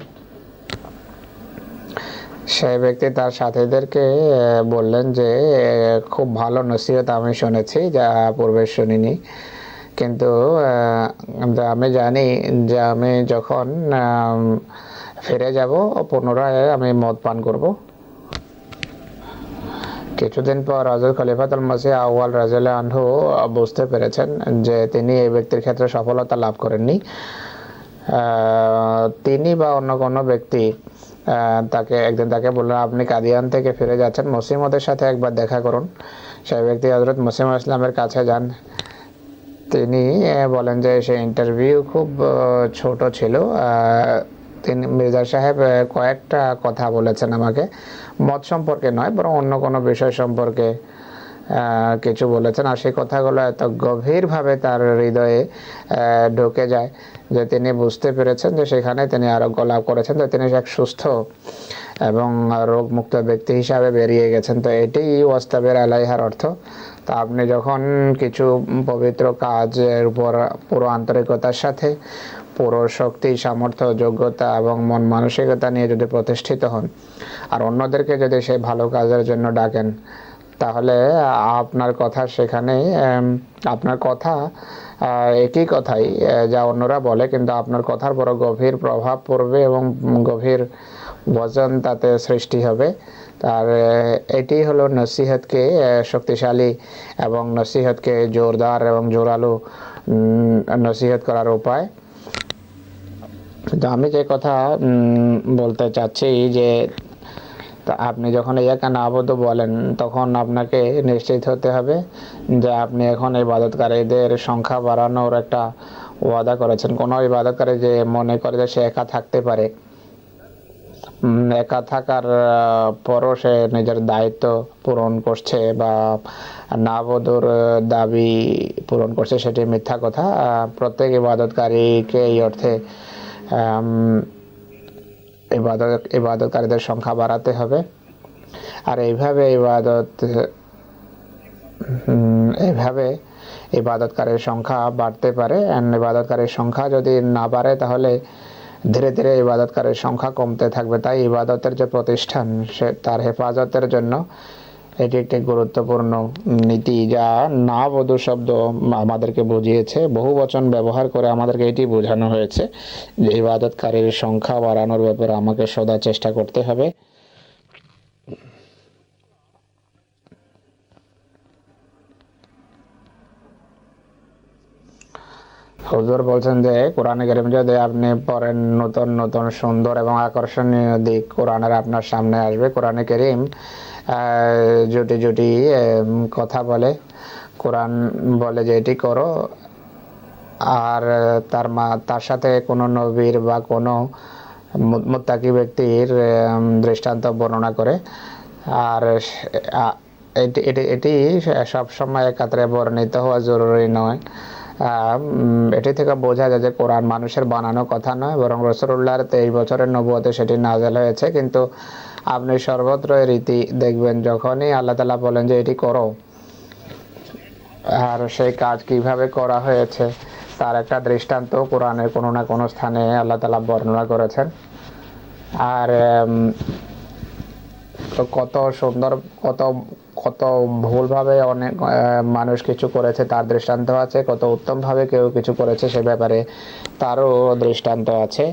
[SPEAKER 2] সেই ব্যক্তি তার সাথীদেরকে বললেন যে খুব ভালো নসিহত আমি শুনেছি, যা পূর্বে শুনিনি, কিন্তু আমি জানি যে আমি যখন ফিরে যাব পুনরায় আমি মদ পান করব। কিছুদিন পর হযরত খলিফাতুল মসিহ আউয়াল রাদিয়াল্লাহু আনহু বুঝতে পেরেছেন যে তিনি এই ব্যক্তির ক্ষেত্রে সফলতা লাভ করেননি। তিনি বা অন্য কোনো ব্যক্তি একদিন তাকে বললেন আপনি কাদিয়ান থেকে ফিরে যাচ্ছেন, মসিহ মদের সাথে একবার দেখা করুন। সেই ব্যক্তি হযরত মসিহ ইসলামের কাছে যান। তিনি বলেন যে সেই ইন্টারভিউ খুব ছোট ছিল। তিনি মির্জা সাহেব কয়েকটা কথা বলেছেন আমাকে, মত সম্পর্কে নয় বরং অন্য কোনো বিষয় সম্পর্কে কিছু বলেছেন। আর সেই কথাগুলো এত গভীরভাবে তার হৃদয়ে ঢুকে যায় যে তিনি বুঝতে পেরেছেন যে সেখানে তিনি আরোগ্য লাভ করেছেন, তো তিনি এক সুস্থ এবং রোগমুক্ত ব্যক্তি হিসাবে বেরিয়ে গেছেন। তো এটি ওয়াস্তাবির আলাইহার অর্থ। তা আপনি যখন কিছু পবিত্র কাজের উপর পুরো আন্তরিকতার সাথে, পুরো শক্তি, সামর্থ্য, যোগ্যতা এবং মন মানসিকতা নিয়ে যদি প্রতিষ্ঠিত হন আর অন্যদেরকে যদি সেই ভালো কাজের জন্য ডাকেন, তাহলে আপনার কথা সেখানে, আপনার কথা একই কথাই যা অন্যরা বলে, কিন্তু আপনার কথার বড় গভীর প্রভাব পড়বে এবং গভীর ওজন তাতে সৃষ্টি হবে। আর এটি হলো নসিহতকে শক্তিশালী এবং নসিহতকে জোরদার এবং জোরালো নসিহত করার উপায়। তো আমি যে কথা বলতে চাচ্ছি যে আপনি যখন ইয়াকা নাবুদু বলেন তখন আপনাকে নিশ্চিত হতে হবে যে আপনি এখন ইবাদতকারীদের সংখ্যা বাড়ানোর একটা ওয়াদা করেছেন। কোনো ইবাদতকারী যে মনে করে যে সে একা থাকতে পারে, একা থাকার পরও সে নিজের দায়িত্ব পূরণ করছে বা নাবুদুর দাবি পূরণ করছে, সেটি মিথ্যা কথা। প্রত্যেক ইবাদতকারীকে এই অর্থে ইবাদতকারীদের সংখ্যা বাড়াতে হবে। আর এইভাবে ইবাদতকারীর সংখ্যা বাড়তে পারে। ইবাদতকারীর সংখ্যা যদি না বাড়ে তাহলে ধীরে ধীরে ইবাদতকারীর সংখ্যা কমতে থাকবে। তাই ইবাদতের যে প্রতিষ্ঠান সে তার হেফাজতের জন্য এটি একটি গুরুত্বপূর্ণ নীতি, যা না বধূ শব্দ আমাদেরকে বুঝিয়েছে। বহু বচন ব্যবহার করে আমাদেরকে এটি বোঝানো হয়েছে যে ইবাদতকারীর সংখ্যা বাড়ানোর ব্যাপারে আমাকে সদা চেষ্টা করতে হবে। হুজুর বলছেন যে কোরআনে কারীম যদি আপনি পড়েন, নতুন নতুন সুন্দর এবং আকর্ষণীয় দিক কোরআনের আপনার সামনে আসবে। কোরআনে কারীম জুটি জুটি কথা বলে। কোরআন বলে যে এটি করো, আর তার সাথে কোনো নবীর বা কোনো মুত্তাকি ব্যক্তির দৃষ্টান্ত বর্ণনা করে। আর এটি সবসময় একাত্রে বর্ণিত হওয়া জরুরি নয়। এটি থেকে বোঝা যায় যে কোরআন মানুষের বানানো কথা নয়, বরং রাসূলুল্লাহর 23 বছরের নবুয়তে সেটি নাযিল হয়েছে। কিন্তু আপনি সর্বত্র রীতি দেখবেন, যখনই আল্লাহ তাআলা বলেন যে এটি করো, আর সেই কাজ কিভাবে করা হয়েছে তার একটা দৃষ্টান্ত কোরআনের কোনো না কোনো স্থানে আল্লাহ তাআলা বর্ণনা করেছেন। আর কত সুন্দর, কত ভুলভাবে অনেক মানুষ কিছু করেছে তার দৃষ্টান্ত আছে, কত উত্তমভাবে কেউ কিছু করেছে সে ব্যাপারে তারও দৃষ্টান্ত আছে।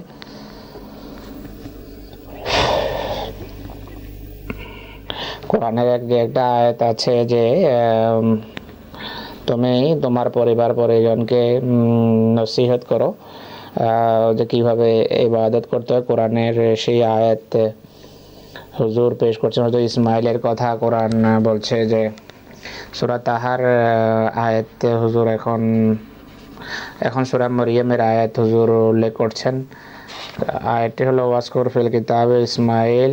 [SPEAKER 2] কোরআনের একটা আয়াত আছে যে তুমি তোমার পরিবার পরিজনকে নসিহত করো যে কিভাবে ইবাদত করতে হয়। কোরআনের সেই আয়াত হুজুর পেশ করছেন হযরত ইসমাইলের কথা। কোরআন বলছে যে সূরা তাহার আয়াত হুজুর এখন সূরা মরিয়মের আয়াত হুজুর উল্লেখ করছেন। আয়াতটি হলো ওয়াজকুর ফিল কিতাবে ইসমাইল,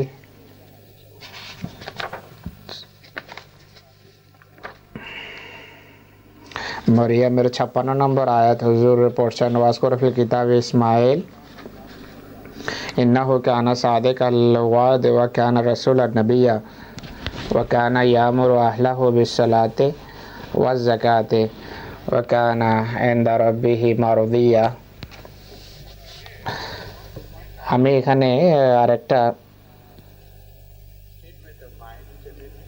[SPEAKER 2] মরিয়মের 56 নম্বর আয়াত হুজুর পড়ছেন ওয়াজকুর ফিল কিতাবে ইসমাইল ইন্নাহু কানা সাদিকাল ওয়াদ ওয়া কানা রাসূলান নাবিয়্যা ওয়া কানা ইয়ামুরু আহলাহু বিস-সালাতি ওয়াজ-যাকাতি ওয়া কানা ইনদা রাব্বিহি মারদিয়্যা। আমি এখানে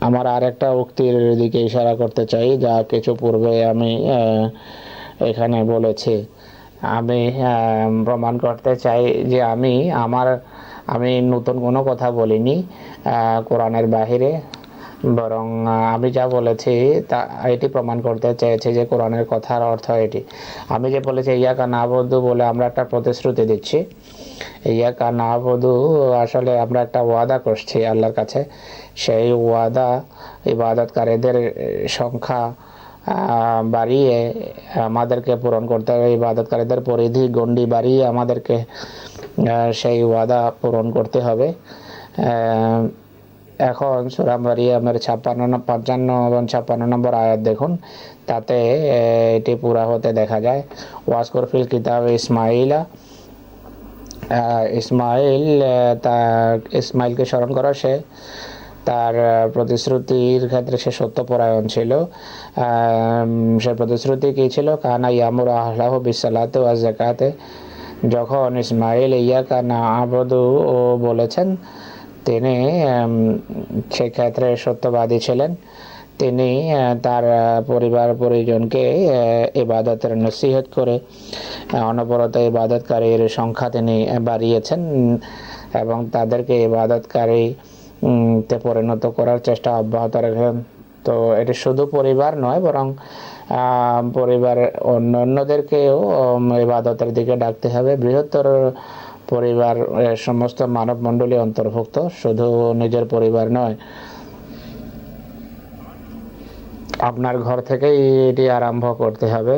[SPEAKER 2] আমার আরেকটা উক্তির দিকে ইশারা করতে চাই, যা কিছু পূর্বে আমি এখানে বলেছি। আমি প্রমাণ করতে চাই যে আমি নতুন কোনো কথা বলিনি কোরআনের বাহিরে, বরং আমি যা বলেছি তা এটি প্রমাণ করতে চেয়েছি যে কোরআনের কথার অর্থ এটি। আমি যে বলেছি ইয়াকা না'বুদু বলে আমরা একটা প্রতিশ্রুতি দিচ্ছি। ইয়াকা না'বুদু আসলে আমরা একটা ওয়াদা করছি আল্লাহর কাছে। সেই ওয়াদা ইবাদতকারীদের সংখ্যা বাড়িয়ে আমাদেরকে পূরণ করতে হবে। ইবাদতকারীদের পরিধি গণ্ডি বাড়িয়ে আমাদেরকে সেই ওয়াদা পূরণ করতে হবে। এখন সূরা মারিয়ামের 55 এবং 56 নম্বর আয়াত দেখুন, তাতে এটি পুরা হতে দেখা যায়। ওয়াজকুর ফিল কিতাবে ইসমাইলা, ইসমাইলকে স্মরণ করা। সে তার প্রতিশ্রুতির ক্ষেত্রে সে সত্যপরায়ণ ছিল। সে প্রতিশ্রুতি কি ছিল? কানা ইয়ামুরু আহলাহু বিস-সালাতি ওয়াজ-যাকাতি। যখন ইসমাইল ইয়াকা না'বুদু বলেছেন, তিনি সেক্ষেত্রে সত্যবাদী ছিলেন। তিনি তার পরিবার পরিজনকে ইবাদতের নসিহত করে অনবরত ইবাদতকারীর সংখ্যা তিনি বাড়িয়েছেন এবং তাদেরকে ইবাদতকারী তে পরিণত করার চেষ্টা অব্যাহত রাখেন। তো এটি শুধু পরিবার নয়, বরং পরিবার অন্যদেরকেও ইবাদতের দিকে ডাকতে হবে। বৃহত্তর পরিবার সমস্ত মানব মণ্ডলী অন্তর্ভুক্ত, শুধু নিজের পরিবার নয়। আপনার ঘর থেকেই এটি আরম্ভ করতে হবে।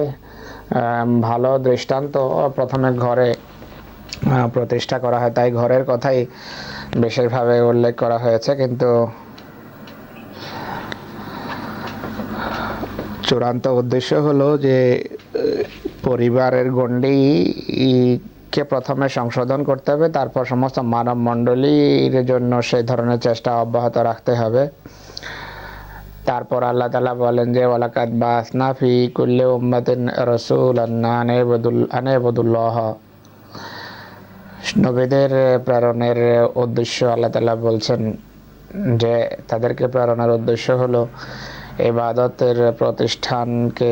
[SPEAKER 2] ভালো দৃষ্টান্ত প্রথমে ঘরে প্রতিষ্ঠা করা হয়, তাই ঘরের কথাই বিশেষভাবে উল্লেখ করা হয়েছে। কিন্তু চূড়ান্ত উদ্দেশ্য হলো যে পরিবারের গণ্ডিকে প্রথমে সংশোধন করতে হবে, তারপর সমস্ত মানব মণ্ডলীর জন্য সেই ধরনের চেষ্টা অব্যাহত রাখতে হবে। তারপর আল্লাহ তাআলা বলেন যে ওয়ালাকাদ বাসনা ফি কুল্লি উম্মাতিন রাসূলান আন ইবুদুল্লাহ। নবীদের প্রেরণের উদ্দেশ্য আল্লাহ তাআলা বলছেন যে তাদেরকে প্রেরণের উদ্দেশ্য হলো ইবাদতের প্রতিষ্ঠানকে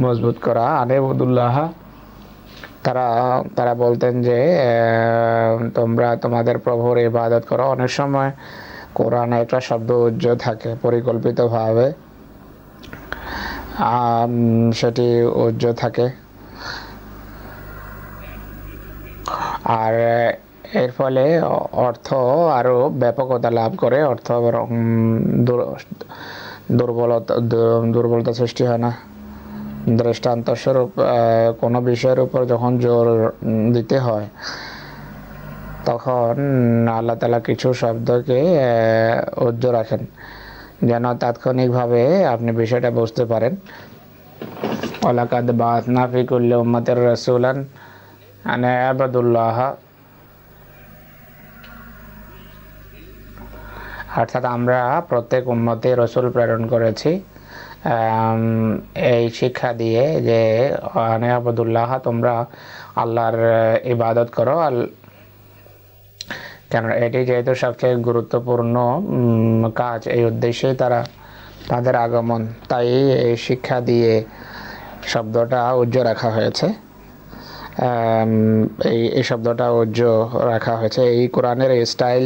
[SPEAKER 2] মজবুত করা। আন ইবুদুল্লাহ, তারা বলতেন যে তোমরা তোমাদের প্রভুর ইবাদত করো। অনেক সময় কোরআনে একটা শব্দ উজ্জ থাকে পরিকল্পিতভাবে, সেটি উজ্জ থাকে, আর এর ফলে অর্থ আরো ব্যাপকতা লাভ করে, অর্থ দুর্বলতা সৃষ্টি হয় না। দৃষ্টান্তস্বরূপ কোনো বিষয়ের উপর যখন জোর দিতে হয় তখন আল্লাহ তাআলা কিছু শব্দকে উজ্জ রাখেন যেন তাৎক্ষণিকভাবে আপনি বিষয়টা বুঝতে পারেন। ওয়ালাকাদ বাসনা ফি কুল্লি উম্মাতির রাসূলান আন ইবুদুল্লাহ, অর্থাৎ আমরা প্রত্যেক উম্মতে রসুল প্রেরণ করেছি এই শিক্ষা দিয়ে যে আন ইবুদুল্লাহ, তোমরা আল্লাহর ইবাদত করো। কেন এটি যেহেতু সবচেয়ে গুরুত্বপূর্ণ কাজ, এই উদ্দেশ্যে তাদের আগমন, তাই এই শিক্ষা দিয়ে শব্দটা উজ্জ রাখা হয়েছে। এই শব্দটা উজ্জ রাখা হয়েছে। এই কোরআনের এই স্টাইল,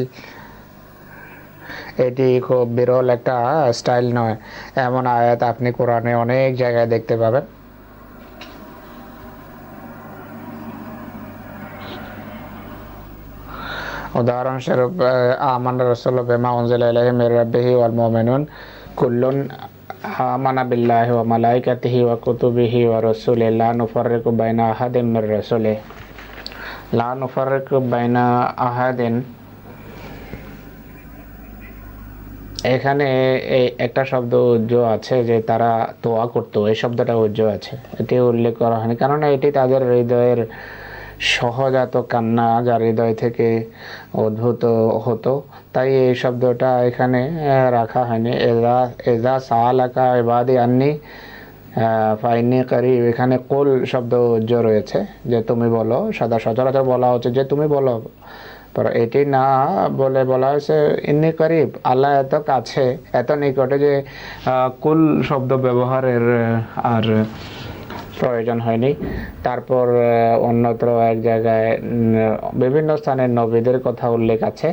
[SPEAKER 2] এটি খুব বিরল একটা স্টাইল নয়। এমন আয়াত আপনি কোরআনে অনেক জায়গায় দেখতে পাবেন। উদাহরণস্বরূপ আমানা রাসূলু বিমা উনজিলা ইলাইহি মির রাব্বিহি ওয়াল মুমিনুন কুল্লুন আমানা বিল্লাহি ওয়া মালাইকাতিহি ওয়া কুতুবিহি ওয়া রাসূলিহি লা নুফাররিকু বাইনা আহাদিন মির রাসূলিহি। লা নুফাররিকু বাইনা আহাদিন, এখানে এই একটা শব্দ উজ্জ আছে যে তারা তোয়া করতো, এই শব্দটা উজ্জ আছে, এটি উল্লেখ করা হয়নি কারণ এটি তাদের হৃদয়ের সহজাত কান্না, যা হৃদয় থেকে উদ্ভূত হতো, তাই এই শব্দটা এখানে রাখা হয়নি। এজা সাআলাকা ইবাদি আন্নি ফাইন্নী করিব, এখানে কুল শব্দ উজ্জ রয়েছে যে তুমি বলো। সচরাচর বলা হচ্ছে যে তুমি বলো, পর এটি না বলে বলা হয়েছে ইন্নী করিব, আল্লাহ এত কাছে, এত নিকটে যে কুল শব্দ ব্যবহারের আর প্রয়োজন হয়নি। তারপর অন্যত্র এক জায়গায় বিভিন্ন স্থানের নবীদের কথা উল্লেখ আছে,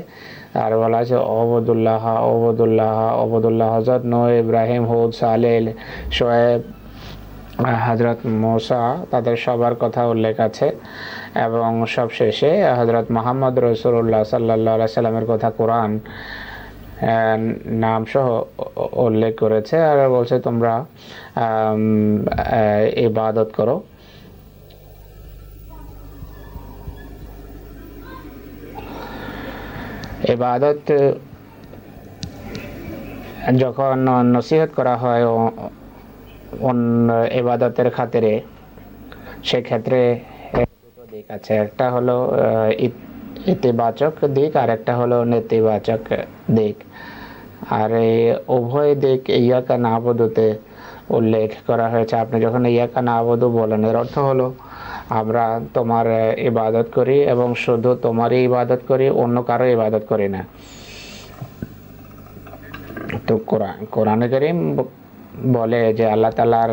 [SPEAKER 2] আর বলা আছে ওবুদুল্লাহ ওবুদুল্লাহ ওবুদুল্লাহ। হযরত নূহ, ইব্রাহিম, হুদ, সালেহ, শোয়েব, হযরত মুসা, তাদের সবার কথা উল্লেখ আছে। এবং সবশেষে হযরত মুহাম্মদ রাসূলুল্লাহ সাল্লাল্লাহু আলাইহি সাল্লামের কথা কোরআন নাম সহ উল্লেখ করেছে, আর বলছে তোমরা ইবাদত করো। ইবাদত যখন নসিহত করা হয় ইবাদতের খাতিরে, সেক্ষেত্রে দুটো দিক আছে, একটা হলো ইতিবাচক দিক আর একটা হলো নেতিবাচক দিক। আর এই উভয় দিক ইয়াকা নাবুদুতে উল্লেখ করা হয়েছে। আপনি যখন ইয়াকা নাবুদু বলেন, এর অর্থ হলো আমরা তোমার ইবাদত করি এবং শুধু তোমারই ইবাদত করি, অন্য কারো ইবাদত করি না। তো কোরআনে কারীম বলে যে আল্লাহ তাআলার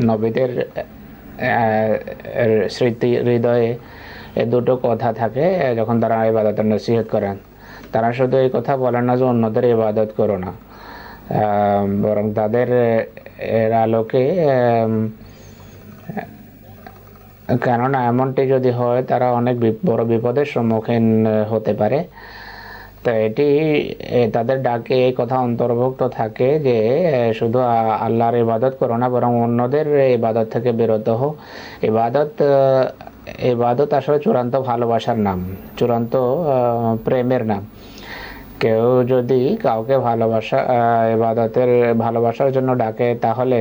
[SPEAKER 2] নবীদের স্মৃতি হৃদয়ে এই দুটো কথা থাকে যখন তারা ইবাদতের নসিহত করেন। তারা শুধু এই কথা বলেন না যে অন্যদের ইবাদত করো না, বরং তাদের এর আলোকে, কেননা এমনটি যদি হয় তারা অনেক বড় বিপদের সম্মুখীন হতে পারে। তো এটি তাদের ডাকে এই কথা অন্তর্ভুক্ত থাকে যে শুধু আল্লাহর ইবাদত করো না, বরং অন্যদের ইবাদত থেকে বিরত হও। ইবাদত আসলে চূড়ান্ত ভালোবাসার নাম, চূড়ান্ত প্রেমের নাম। কেউ যদি কাউকে ভালোবাসার জন্য ডাকে, তাহলে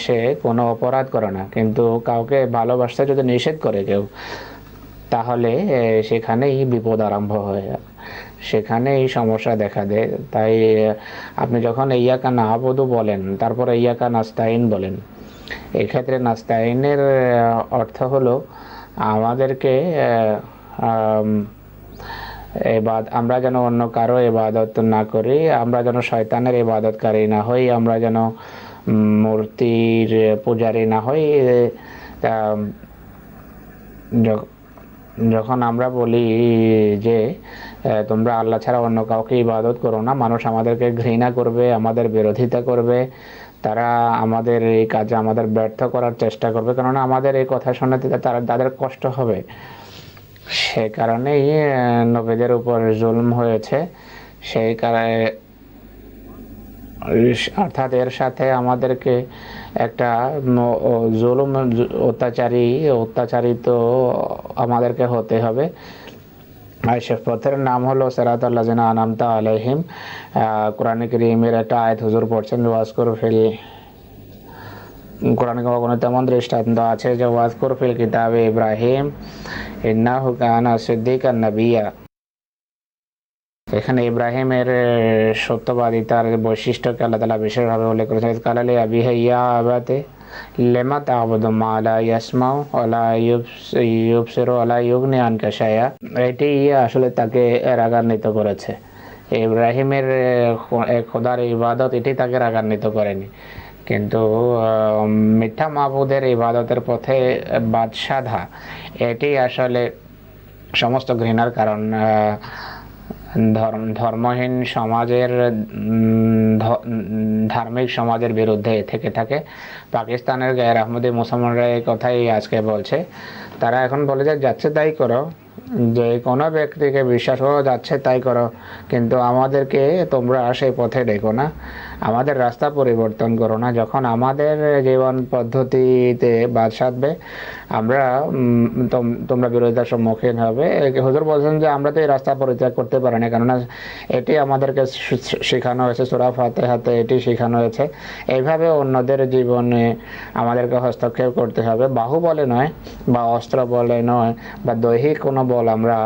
[SPEAKER 2] সে কোনো অপরাধ করে না। কিন্তু কাউকে ভালোবাসতে যদি নিষেধ করে কেউ, তাহলে সেখানেই বিপদ আরম্ভ হয়। সেখানে এই সমস্যা দেখা দেয়। তাই আপনি যখন ইয়াকা না'বুদু বলেন, তারপরে ইয়াকা নাস্তাইন বলেন, এক্ষেত্রে নাস্তাইনের অর্থ হলো আমাদেরকে আমরা যেন অন্য কারো ইবাদত না করি, আমরা যেন শয়তানের ইবাদতকারী না হই, আমরা যেন মূর্তির পূজারী না হই। যখন আমরা বলি যে তোমরা আল্লাহ ছাড়া অন্য কাউকে ইবাদত করো না, মানুষ আমাদেরকে ঘৃণা করবে, আমাদের বিরোধিতা করবে, তারা আমাদের এই কাজে আমাদের ব্যর্থ করার চেষ্টা করবে, কেননা আমাদের এই কথা শুনে তাদের কষ্ট হবে। সে কারণেই নবীদের উপর জুলম হয়েছে। সেই কারণে অর্থাৎ এর সাথে আমাদেরকে একটা জুলুম অত্যাচারিত আমাদেরকে হতে হবে। আর সে পথের নাম হলো সিরাতাল লাযিনা আনআমতা আলাইহিম। কোরআনে কারীমের একটা আয়াত হুজুর পড়ছেন, ওয়াজকুর ফিল, কোরআনে কোনো তেমন দৃষ্টান্ত আছে যে ওয়াজকুর ফিল কিতাবে ইব্রাহিম ইন্নাহু কানা সিদ্দিকান নাবিয়্যা। এখানে ইব্রাহিমের সত্যবাদিতার বৈশিষ্ট্যকে আল্লাহ তাআলা বিশেষভাবে উল্লেখ করেছেন। কালা লি আবিহি ইয়া আবাতি লিমা তা'বুদু মা লা ইয়াসমাউ ওয়া লা ইউবসিরু ওয়া লা ইউগনি আনকা শাইআ। এটি আসলে তাকে রাগান্বিত করেছে। ইব্রাহিমের খোদার ইবাদত এটি তাকে রাগান্বিত করেনি, কিন্তু মিথ্যা মাবুদের ইবাদতের পথে বাদশাধা এটি আসলে সমস্ত ঘৃণার কারণ। ধর্মহীন সমাজের, ধার্মিক সমাজের বিরুদ্ধে থেকে থাকে। পাকিস্তানের গায়ের আহমদি মুসলমানরা এই কথাই আজকে বলছে। তারা এখন বলে যে যাচ্ছে তাই করো, যে কোনো ব্যক্তিকে বিশ্বাস করো, যাচ্ছে তাই করো, কিন্তু আমাদেরকে তোমরা সেই পথে ডেকো না, আমাদের রাস্তা পরিবর্তন করো না। যখন আমাদের জীবন পদ্ধতিতে বাদ সাধবে, আমরা তোমরা বিরোধিতার সম্মুখীন হবে। হুজুর বলছেন যে আমরা তো এই রাস্তা পরিত্যাগ করতে পারি না, কেননা এটি আমাদেরকে শেখানো হয়েছে, সূরা ফাতিহাতে এটি শেখানো হয়েছে। এইভাবে অন্যদের জীবনে আমাদেরকে হস্তক্ষেপ করতে হবে। বাহুবলে নয়, বা অস্ত্র বলে নয়, বা দৈহিক কোনো বল আমরা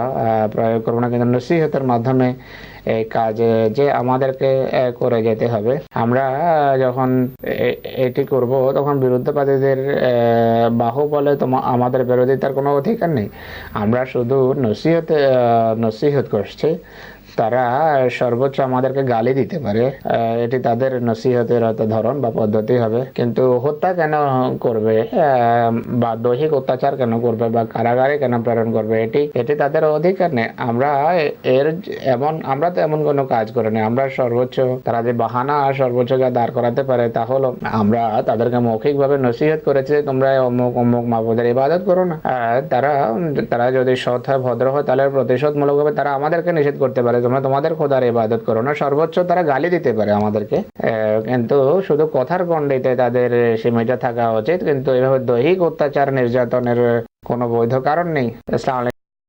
[SPEAKER 2] প্রয়োগ করবো না, কিন্তু নসিহতের মাধ্যমে এই কাজে যে আমাদেরকে করে যেতে হবে। আমরা যখন এটি করব, তখন বিরুদ্ধবাদীদের বাহুবলে আমাদের বিরোধিতার কোনো অধিকার নেই। আমরা শুধু নসিহত করছি। তারা সর্বোচ্চ আমাদেরকে গালি দিতে পারে, এটি তাদের নসিহতের ধরন বা পদ্ধতি হবে। কিন্তু হত্যা কেন করবে, বা দৈহিক অত্যাচার কেন করবে, বা কারাগারে কেন প্রেরণ করবে, এটি তাদের অধিকার নেই। আমরা তো এমন কোনো কাজ করে নেই। আমরা সর্বোচ্চ, তারা যে বাহানা সর্বোচ্চ যা দাঁড় করাতে পারে তা হলো আমরা তাদেরকে মৌখিকভাবে নসিহত করেছে, তোমরা অমুক অমুক মাবুদের ইবাদত করো না। তারা যদি সৎ হয়, ভদ্র হয়, তাহলে প্রতিশোধমূলকভাবে তারা আমাদেরকে নিষেধ করতে পারে, তোমরা তোমাদের খোদার ইবাদত করো না। সর্বোচ্চ তারা গালি দিতে পারে আমাদেরকে, কিন্তু শুধু কথার গণ্ডিতে তাদের সীমিত থাকা উচিত। কিন্তু এভাবে দৈহিক অত্যাচার, নির্যাতনের কোনো বৈধ কারণ নেই। আসসালামু আলাইকুম।